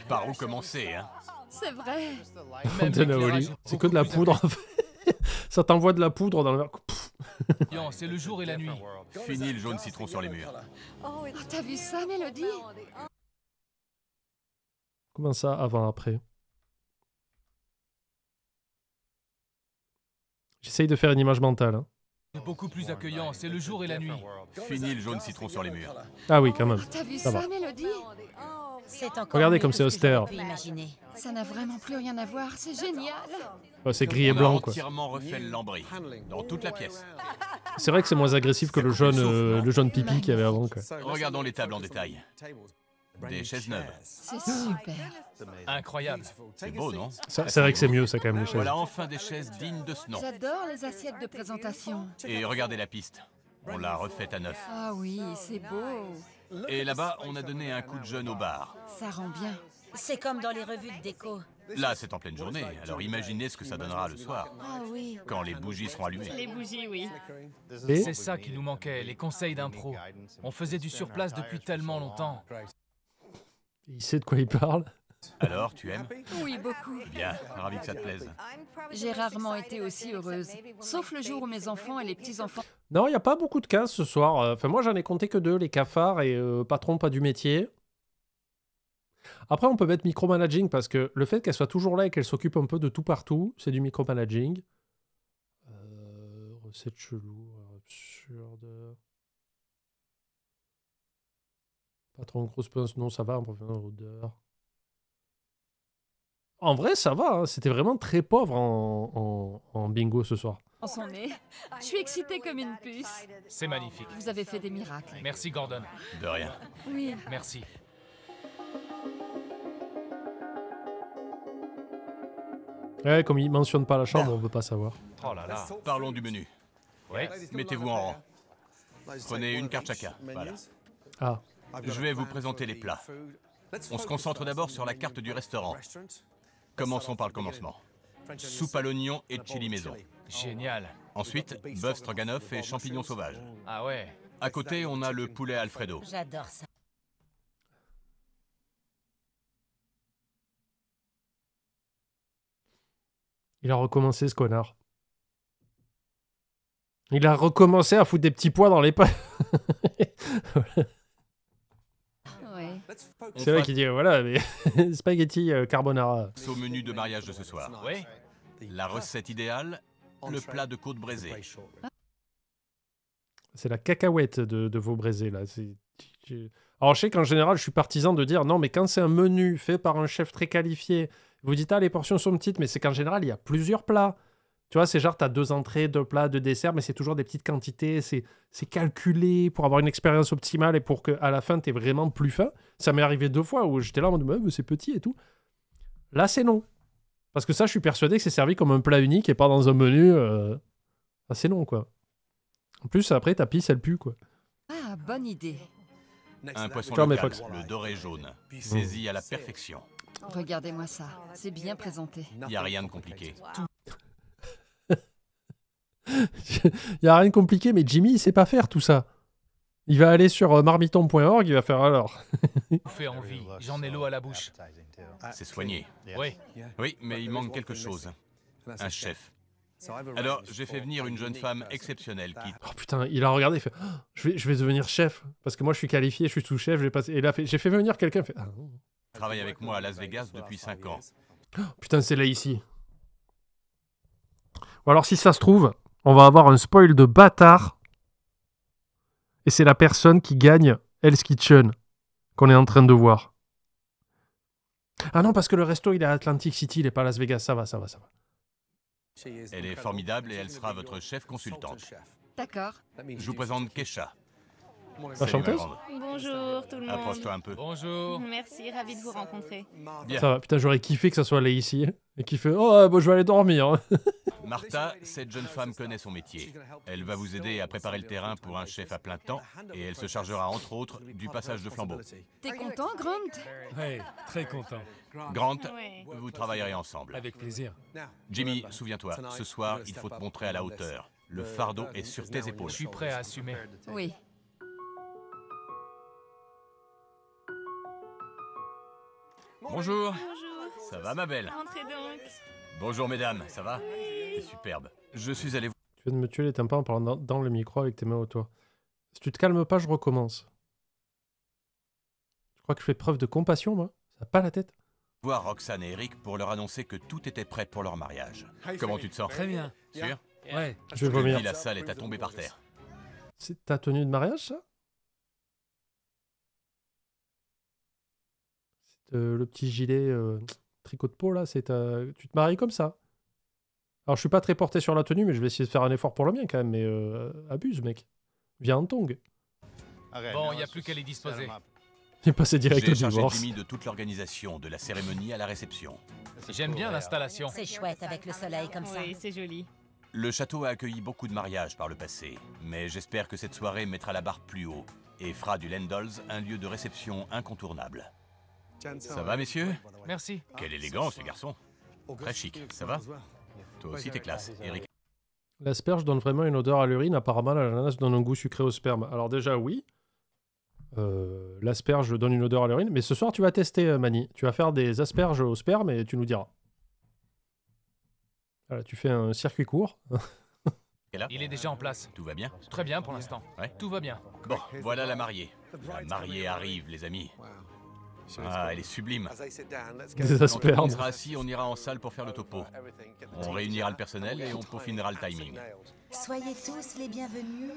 Par où commencer, hein? C'est vrai. Même Fontaine à l'éclairage Oli. est C'est que beaucoup de la plus poudre. Ça t'envoie de la poudre dans le verre. Pff. accueillant. C'est le jour et la nuit. Fini le jaune citron sur les murs. Oh, t'as vu ça, Mélodie? Comment ça, avant-après? J'essaye de faire une image mentale. Hein. C'est beaucoup plus accueillant. C'est le jour et la nuit. Fini le jaune citron sur les murs. Ah oui, quand même. Oh, t'as vu Ça ça, va. Mélodie? C'est encore Regardez mieux comme que c'est ce que j'aurais austère. pu imaginer. Ça n'a vraiment plus rien à voir. C'est génial. Ouais, c'est gris et On a blanc, quoi. entièrement refait le lambris dans toute la pièce. C'est vrai que c'est moins agressif que le jaune pipi qu'il y avait avant, quoi. Regardons les tables en détail. Des chaises neuves. C'est super. Incroyable. C'est beau, non? C'est vrai que c'est mieux, ça, quand même, les chaises. Voilà enfin des chaises dignes de ce nom. J'adore les assiettes de présentation. Et regardez la piste. On l'a refaite à neuf. Ah oui, c'est beau. Et là-bas, on a donné un coup de jeune au bar. Ça rend bien. C'est comme dans les revues de déco. Là, c'est en pleine journée, alors imaginez ce que ça donnera le soir, Ah oui. quand les bougies seront allumées. Les bougies, oui. Et C'est ça qui nous manquait, les conseils d'un pro. On faisait du surplace depuis tellement longtemps. il sait de quoi il parle. Alors, tu aimes? Oui, beaucoup. Bien, ravi que ça te plaise. J'ai rarement été aussi heureuse. Sauf le jour où mes enfants et les petits-enfants... Non, il n'y a pas beaucoup de cases ce soir. Enfin, moi, j'en ai compté que 2, les cafards et patron pas du métier. Après, on peut mettre micromanaging parce que le fait qu'elle soit toujours là et qu'elle s'occupe un peu de tout partout, c'est du micromanaging. Recette chelou, absurde. Patron grosse pince, non, ça va, on peut faire une odeur. En vrai, ça va, hein. C'était vraiment très pauvre en bingo ce soir. en son nez. Je suis excitée comme une puce. C'est magnifique. Vous avez fait des miracles. Merci, Gordon. De rien. Oui. Merci. Ouais, comme il mentionne pas la chambre, on veut pas savoir. Oh là là. Parlons du menu. Ouais. Mettez-vous en rang. Prenez une carte chacun. Voilà. Ah, Je vais vous présenter les plats. On se concentre d'abord sur la carte du restaurant. Commençons par le commencement. Soupe à l'oignon et chili maison. Génial. Ensuite, bœuf stroganoff et champignons sauvages. Ah ouais. À côté, on a le poulet Alfredo. J'adore ça. il a recommencé ce connard. Il a recommencé à foutre des petits pois dans les pattes. Ouais. C'est vrai qu'il dit, voilà, mais spaghetti carbonara. Au menu de mariage de ce soir. Oui. La recette idéale, le plat de côte braisée. C'est la cacahuète de vos braisés, là. Alors, je sais qu'en général, je suis partisan de dire, non, mais quand c'est un menu fait par un chef très qualifié, vous dites, ah, les portions sont petites, mais c'est qu'en général, il y a plusieurs plats. Tu vois, c'est genre, tu as 2 entrées, 2 plats, 2 desserts, mais c'est toujours des petites quantités. C'est calculé pour avoir une expérience optimale et pour qu'à la fin, tu es vraiment plus faim. Ça m'est arrivé 2 fois où j'étais là en mode, mais c'est petit et tout. Là, c'est non. Parce que ça, je suis persuadé que c'est servi comme un plat unique et pas dans un menu. C'est non, quoi. En plus, après, ta pisse, elle pue, quoi. Ah, bonne idée. Un poisson Ciao, mes local, Fox. le doré jaune, saisi à la perfection. Regardez-moi ça. C'est bien présenté. Il n'y a rien de compliqué. Il n'y a rien de compliqué, mais Jimmy, il sait pas faire tout ça. Il va aller sur marmiton.org, il va faire alors. Vous fait envie. J'en ai l'eau à la bouche. C'est soigné. Oui. Oui, mais il manque quelque chose. Un chef. Alors, j'ai fait venir une jeune femme exceptionnelle qui... Oh putain, il a regardé, il fait, oh, je vais devenir chef. Parce que moi, je suis qualifié, je suis sous-chef. Et là, j'ai fait venir quelqu'un, il fait, ah, non. travaille avec moi à Las Vegas depuis 5 ans. Oh, putain, c'est là ici. Ou alors, si ça se trouve, on va avoir un spoil de bâtard. Et c'est la personne qui gagne Hell's Kitchen qu'on est en train de voir. Ah non, parce que le resto, il est à Atlantic City, il est pas à Las Vegas. Ça va, ça va, ça va. Elle est formidable et elle sera votre chef consultante. D'accord. Je vous présente Kesha. La Salut, ma chanteuse? grande. Bonjour tout le monde. Approche-toi un peu. Bonjour. Merci, ravi de vous rencontrer. Bien. Ça va. Putain, j'aurais kiffé que ça soit là ici. Et qui fait oh, bon, je vais aller dormir. Martha, cette jeune femme connaît son métier. Elle va vous aider à préparer le terrain pour un chef à plein temps et elle se chargera entre autres du passage de flambeau. T'es content, Grant? Ouais, très content. Grant, Ouais. vous travaillerez ensemble. Avec plaisir. Jimmy, souviens-toi, ce soir, il faut te montrer à la hauteur. Le fardeau est sur tes épaules. Je suis prêt à assumer. Oui. Bonjour. Bonjour. Ça va, ma belle? Entrez donc. Bonjour, mesdames, ça va? C'est superbe. Je suis allé... Tu viens de me tuer les tympans en parlant dans le micro avec tes mains autour. Si tu te calmes pas, je recommence. Tu crois que je fais preuve de compassion, moi? Ça n'a pas la tête. voir Roxane et Eric pour leur annoncer que tout était prêt pour leur mariage. Comment tu te sens? Très bien. Sûr? Ouais. Je vais Je te vomir. dis, la salle est à tomber par terre. C'est ta tenue de mariage, ça? C'est le petit gilet tricot de peau, là, c'est tu te maries comme ça. Alors, je suis pas très porté sur la tenue, mais je vais essayer de faire un effort pour le mien, quand même. Mais abuse, mec. Viens en tongue. Bon, il n'y a plus qu'à les disposer. Il est passé direct J'ai au chargé divorce. Jimmy de toute l'organisation, de la cérémonie à la réception. J'aime bien l'installation. C'est chouette avec le soleil comme ça. Oui, c'est joli. Le château a accueilli beaucoup de mariages par le passé, mais j'espère que cette soirée mettra la barre plus haut et fera du Landolls un lieu de réception incontournable. Ça va, messieurs? Merci. Quelle élégance, les garçons. Très chic, ça va? Toi aussi, t'es classe, Eric. L'asperge donne vraiment une odeur à l'urine. Apparemment, l'ananas donne un goût sucré au sperme. Alors déjà, oui. L'asperge donne une odeur à l'urine. Mais ce soir, tu vas tester, Mani. Tu vas faire des asperges au sperme et tu nous diras. Voilà, tu fais un circuit court. Il est déjà en place. Tout va bien? Très bien pour l'instant. Ouais. Tout va bien. Bon, voilà la mariée. La mariée arrive, les amis. Ah, elle est sublime. Des Quand on asperges. sera assis, on ira en salle pour faire le topo. On réunira le personnel et on peaufinera le timing. Soyez tous les bienvenus.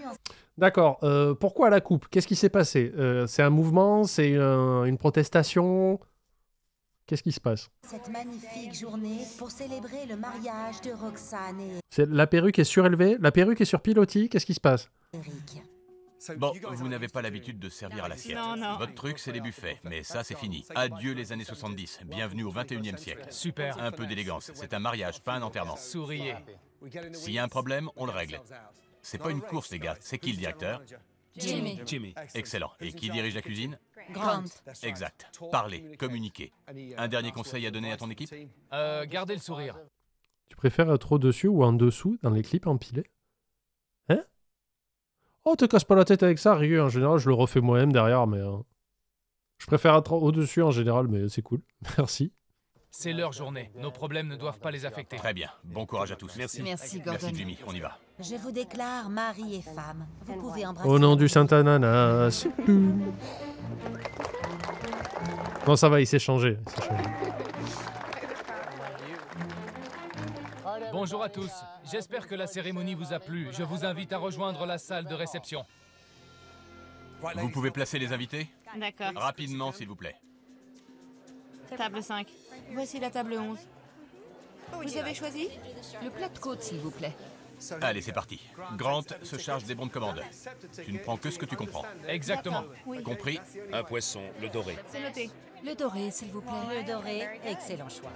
D'accord. Pourquoi la coupe? Qu'est-ce qui s'est passé? C'est un mouvement? C'est une protestation? Qu'est-ce qui se passe? Cette magnifique journée pour célébrer le mariage de Roxane et La perruque est surélevée? La perruque est sur pilotis? Qu'est-ce qui se passe? Eric. Bon, vous n'avez pas l'habitude de servir à l'assiette. Non, non. Votre truc, c'est les buffets, mais ça, c'est fini. Adieu les années 70. Bienvenue au 21e siècle. Super. Un peu d'élégance. C'est un mariage, pas un enterrement. Souriez. S'il y a un problème, on le règle. C'est pas une course, les gars. C'est qui le directeur? Jimmy. Jimmy. Excellent. Et qui dirige la cuisine? Grant. Exact. Parlez, communiquez. Un dernier conseil à donner à ton équipe? Gardez le sourire. Tu préfères être au-dessus ou en dessous dans les clips empilés? Hein? Oh, te casse pas la tête avec ça, Rieu. En général, je le refais moi-même derrière, mais... Je préfère être au-dessus en général, mais c'est cool. Merci. C'est leur journée. Nos problèmes ne doivent pas les affecter. Très bien. Bon courage à tous. Merci. Merci, Gordon. Merci, Jimmy. On y va. Je vous déclare mari et femme. Vous pouvez embrasser. Au nom du Saint-Ananas. Non, ça va, il s'est changé. Il s'est changé. Bonjour à tous. J'espère que la cérémonie vous a plu. Je vous invite à rejoindre la salle de réception. Vous pouvez placer les invités? D'accord. Rapidement, s'il vous plaît. Table 5. Voici la table 11. Vous avez choisi? Le plat de côte, s'il vous plaît. Allez, c'est parti. Grant se charge des bons de commande. Tu ne prends que ce que tu comprends. Exactement. Compris? Un poisson, le doré. C'est noté. Le doré, s'il vous plaît. Le doré, excellent choix.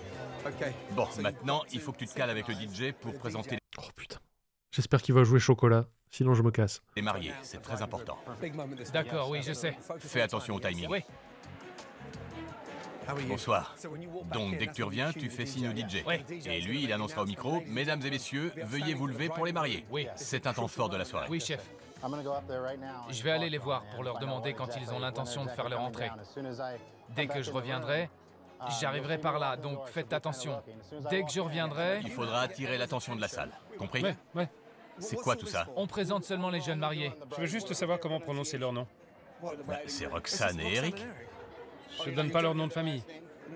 Bon, maintenant, il faut que tu te cales avec le DJ pour présenter Oh putain. J'espère qu'il va jouer chocolat. Sinon, je me casse. les mariés. C'est très important. D'accord, oui, je sais. Fais attention au timing. Oui. Bonsoir. Donc, dès que tu reviens, tu fais signe au DJ. Ouais. Et lui, il annoncera au micro, « Mesdames et messieurs, veuillez vous lever pour les mariés. » Oui. C'est un temps fort de la soirée. Oui, chef. Je vais aller les voir pour leur demander quand ils ont l'intention de faire leur entrée. Dès que je reviendrai, j'arriverai par là, donc faites attention. Dès que je reviendrai, Il faudra attirer l'attention de la salle. Compris? Ouais. C'est quoi tout ça? on présente seulement les jeunes mariés. Je veux juste savoir comment prononcer leur nom. C'est Roxane et Eric? Je donne pas leur nom de famille.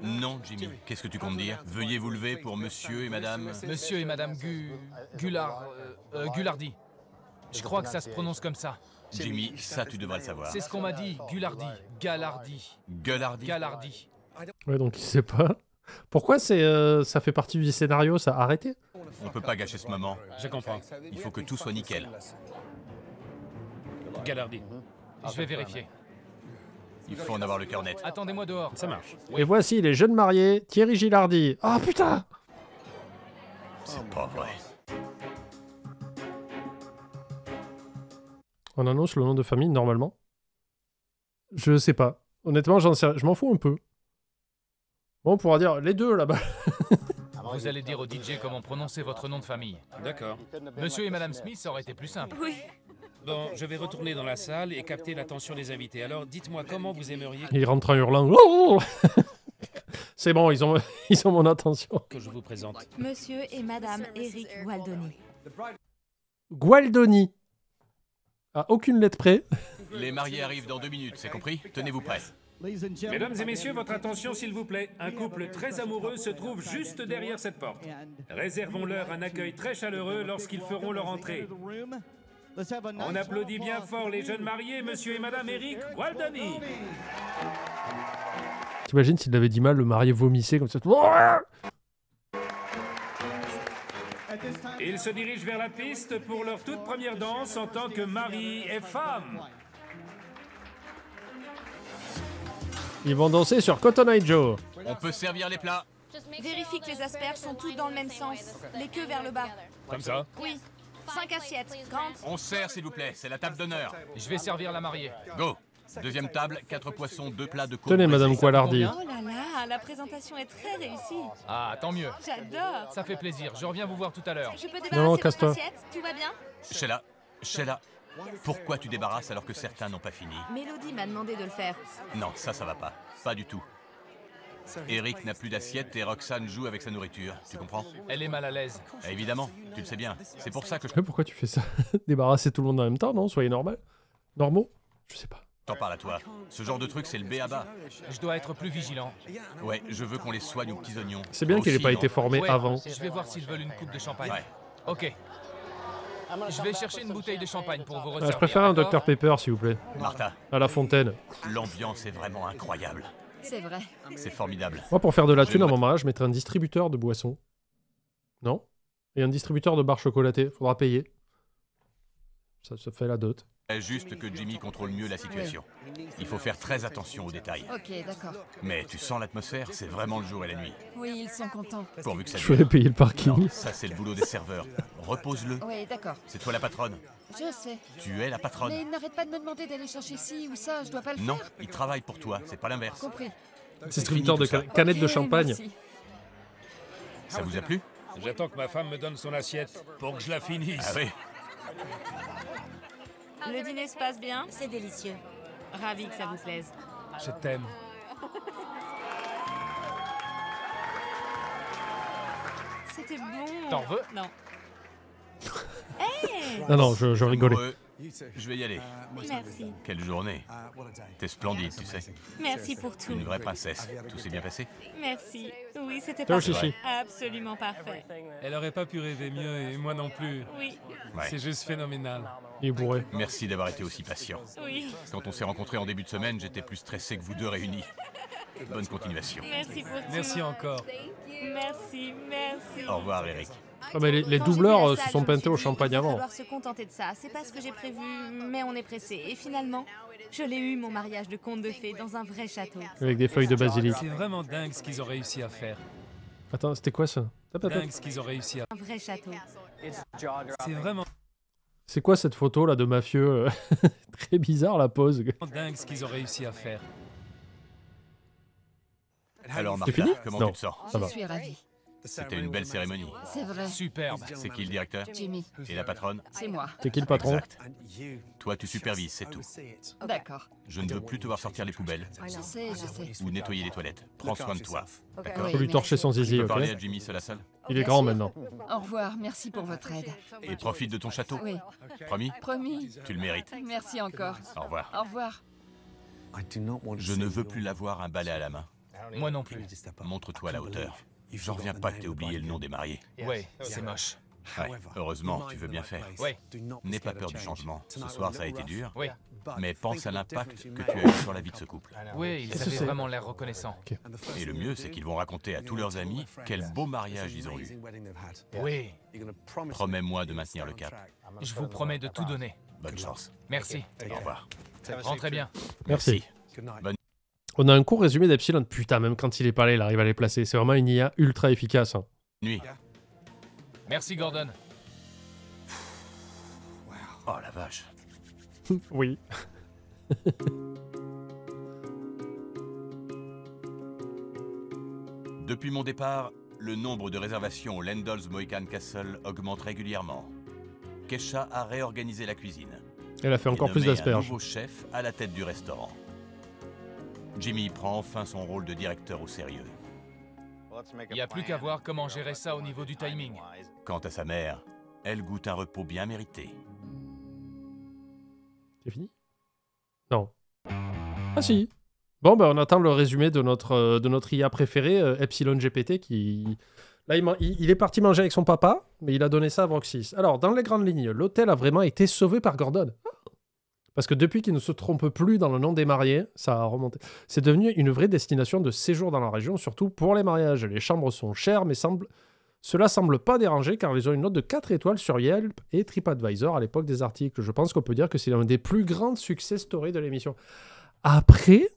Non, Jimmy. Qu'est-ce que tu comptes dire? Veuillez vous lever pour monsieur et madame... Monsieur et madame Gullardi. Je crois que ça se prononce comme ça. Jimmy, ça tu devrais le savoir. C'est ce qu'on m'a dit, Gullardi. Galardi. Gueulardi? Galardi. Ouais, donc il sait pas. Pourquoi ça fait partie du scénario, ça a arrêté? On peut pas gâcher ce moment. Je comprends. Il faut que tout soit nickel. Galardi. Je vais vérifier. Il faut en avoir le cœur net. Attendez-moi dehors. Ça marche. Et voici les jeunes mariés, Thierry Gilardi. Ah putain! C'est pas vrai. On annonce le nom de famille normalement? Je sais pas. Honnêtement, je m'en fous un peu. Bon, on pourra dire les deux là-bas. Vous allez dire au DJ comment prononcer votre nom de famille. D'accord. Monsieur et Madame Smith, ça aurait été plus simple. Oui. Bon, je vais retourner dans la salle et capter l'attention des invités. Alors, dites-moi comment vous aimeriez Il rentre en hurlant. Oh. C'est bon, ils ont mon attention. que je vous présente. Monsieur et Madame Eric Gualdoni. Gualdoni. À aucune lettre près. Les mariés arrivent dans 2 minutes, c'est compris? Tenez-vous prêts. Mesdames et messieurs, votre attention s'il vous plaît. Un couple très amoureux se trouve juste derrière cette porte. Réservons-leur un accueil très chaleureux lorsqu'ils feront leur entrée. On applaudit bien fort les jeunes mariés, monsieur et madame Eric Gualdoni. T'imagines s'il avait dit mal, le marié vomissait comme ça. Ils se dirigent vers la piste pour leur toute première danse en tant que mari et femme. Ils vont danser sur Cotton Eye Joe. On peut servir les plats. Vérifie que les asperges sont toutes dans le même sens. Les queues vers le bas. Comme ça? Oui. 5 assiettes, grandes. On sert s'il vous plaît, c'est la table d'honneur. Je vais servir la mariée. Go. Deuxième table, 4 poissons, 2 plats de côte. Tenez, braisée. Madame Gualardi. Oh là là, la présentation est très réussie. Ah, tant mieux. J'adore. Ça fait plaisir. Je reviens vous voir tout à l'heure. Je peux Non, débarrasser votre casse-toi. assiette? Tout va bien? Sheila, pourquoi tu débarrasses alors que certains n'ont pas fini? Mélodie m'a demandé de le faire. Non, ça va pas. Pas du tout. Eric n'a plus d'assiette et Roxane joue avec sa nourriture. Tu comprends? Elle est mal à l'aise. Évidemment, tu le sais bien. C'est pour ça que je Pourquoi tu fais ça? Débarrasser tout le monde en même temps, non? Soyez normal. Normaux? Je sais pas. t'en parle à toi. Ce genre de truc, c'est le b.a.-ba. Je dois être plus vigilant. Ouais, je veux qu'on les soigne aux petits oignons. C'est bien qu'il ait Aussi, pas non été formé Ouais, avant. Je vais voir s'ils veulent une coupe de champagne. Ouais. Ok. Je vais chercher une bouteille de champagne pour vous Ah, resservir. je préfère un d'accord Dr Pepper, s'il vous plaît. Martha, À la fontaine. l'ambiance est vraiment incroyable. C'est vrai. C'est formidable. Moi, pour faire de la thune à Je mon mariage, je mettrais un distributeur de boissons. Non? Et un distributeur de barres chocolatées. Faudra payer. Ça se fait la dot. C'est juste que Jimmy contrôle mieux la situation. Il faut faire très attention aux détails. Ok, d'accord. Mais tu sens l'atmosphère, c'est vraiment le jour et la nuit. Oui, ils sont contents. Pourvu que ça Je dure. ferais payer le parking. Non, ça c'est le boulot des serveurs. Repose-le. Oui, d'accord. C'est toi la patronne. Je sais. Tu es la patronne. Mais n'arrête pas de me demander d'aller chercher ci ou ça, je dois pas le Non, faire. il travaille pour toi, c'est pas l'inverse. Compris. Distributeur de fini tout ça. canettes de Ok, champagne. merci. Ça vous a plu? J'attends que ma femme me donne son assiette pour que je la finisse. Ah oui. Le dîner se passe bien? C'est délicieux. Ravi que ça vous plaise. Je t'aime. C'était bon. T'en veux? Non. Non, non, je rigolais. Amoureux, je vais y aller. Merci. Quelle journée. T'es splendide, tu sais. Merci pour tout. Une vraie princesse. Tout s'est bien passé? Merci. Oui, c'était Ciao, parfait. Chichi. Absolument parfait. Elle aurait pas pu rêver mieux et moi non plus. Oui, Ouais. C'est juste phénoménal. Il est bourré. Merci d'avoir été aussi patient. oui. Quand on s'est rencontrés en début de semaine, j'étais plus stressé que vous deux réunis. Bonne continuation. Merci pour tout. Merci encore. Merci, merci. Au revoir, Eric. Ah, mais les Quand j'ai doubleurs vu la se salle, sont je me peintés suis au dit, champagne il va avant. falloir se contenter de ça. C'est pas ce que j'ai prévu, mais on est pressé. Et finalement, je l'ai eu, mon mariage de conte de fées, dans un vrai château. Avec des feuilles de basilic. C'est vraiment dingue ce qu'ils ont réussi à faire. Attends, c'était quoi ça? Tap, tap, tap. Dingue ce qu'ils ont réussi à Un vrai château. C'est vraiment C'est quoi cette photo là de mafieux? Très bizarre la pose. dingue ce qu'ils ont réussi à faire. Alors, C'est Martha, fini? comment Non. tu te sens? Ça va. Je suis ravie. C'était une belle cérémonie. C'est vrai. Superbe. C'est qui le directeur? Jimmy, Et la patronne? c'est moi. C'est qui le patron? Exact. Toi, tu supervises, c'est tout. D'accord. Je ne veux plus te voir sortir les poubelles Je sais. ou nettoyer les toilettes. Prends soin de toi. D'accord? Oui, Faut lui torcher son Tu zizi, peux ok? parler à Jimmy seul à seul? Il est Bien grand sûr. maintenant. Au revoir, merci pour votre aide. Et profite de ton château. Oui, Promis? promis. Tu le mérites. Merci encore. Au revoir. Au revoir. Je ne veux plus la voir un balai à la main. Moi non plus. Montre-toi à la hauteur. J'en reviens pas que t'aies oublié le nom des mariés. Ouais, c'est moche. Ouais, heureusement, tu veux bien faire. Ouais, N'aie pas peur du changement. Ce soir, ça a été dur. oui. Mais pense à l'impact que tu as eu sur la vie de ce couple. Oui, ils avaient vraiment l'air reconnaissants. Et le mieux, c'est qu'ils vont raconter à tous leurs amis quel beau mariage ils ont eu. Oui, Promets-moi de maintenir le cap. je vous promets de tout donner. Bonne chance. Merci. Au revoir. Rentrez bien. Merci. Bonne On a un court résumé d'Epsilon. Putain, même quand il est pas là, il arrive à les placer. C'est vraiment une IA ultra efficace. Hein. nuit. Merci, Gordon. Oh la vache. Oui. Depuis mon départ, le nombre de réservations au Landol's Mohican Castle augmente régulièrement. Kesha a réorganisé la cuisine. Elle a fait encore et plus nommé un d'asperges. nouveau chef à la tête du restaurant. Jimmy prend enfin son rôle de directeur au sérieux. Il n'y a plus qu'à voir comment gérer ça au niveau du timing. Quant à sa mère, elle goûte un repos bien mérité. C'est fini? Non. Ah si. Bon, ben on attend le résumé de notre IA préféré, Epsilon GPT, qui... Là, il est parti manger avec son papa, mais il a donné ça à Vroxys. Alors, dans les grandes lignes, l'hôtel a vraiment été sauvé par Gordon. Parce que depuis qu'il ne se trompe plus dans le nom des mariés, ça a remonté. C'est devenu une vraie destination de séjour dans la région, surtout pour les mariages. Les chambres sont chères, mais cela semble pas déranger car ils ont une note de 4 étoiles sur Yelp et TripAdvisor à l'époque des articles. Je pense qu'on peut dire que c'est l'un des plus grands success stories de l'émission. Après,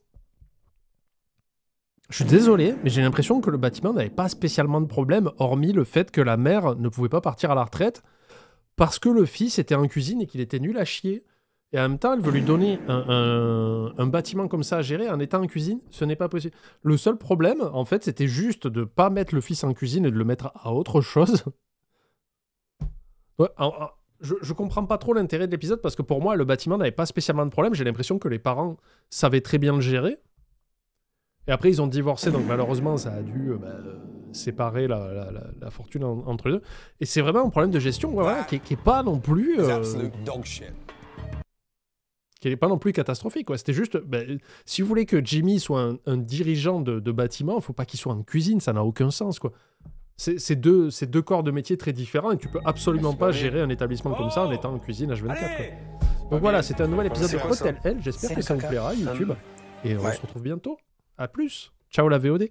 je suis désolé, mais j'ai l'impression que le bâtiment n'avait pas spécialement de problème, hormis le fait que la mère ne pouvait pas partir à la retraite parce que le fils était en cuisine et qu'il était nul à chier. Et en même temps, elle veut lui donner un bâtiment comme ça à gérer en étant en cuisine. Ce n'est pas possible. Le seul problème, en fait, c'était juste de ne pas mettre le fils en cuisine et de le mettre à autre chose. Ouais, je comprends pas trop l'intérêt de l'épisode parce que pour moi, le bâtiment n'avait pas spécialement de problème. J'ai l'impression que les parents savaient très bien le gérer. Et après, ils ont divorcé, donc malheureusement, ça a dû séparer la fortune entre les deux. Et c'est vraiment un problème de gestion voilà, qui est pas non plus... qui n'est pas non plus catastrophique. Quoi. C'était juste, si vous voulez que Jimmy soit un dirigeant de bâtiment, il ne faut pas qu'il soit en cuisine, ça n'a aucun sens. Quoi. C'est deux corps de métier très différents et tu peux absolument pas gérer un établissement comme ça en étant en cuisine H24. Quoi. Donc voilà, c'était un nouvel épisode de Hotel L. J'espère que ça vous plaira, YouTube. Et on se retrouve bientôt. À plus. Ciao la VOD.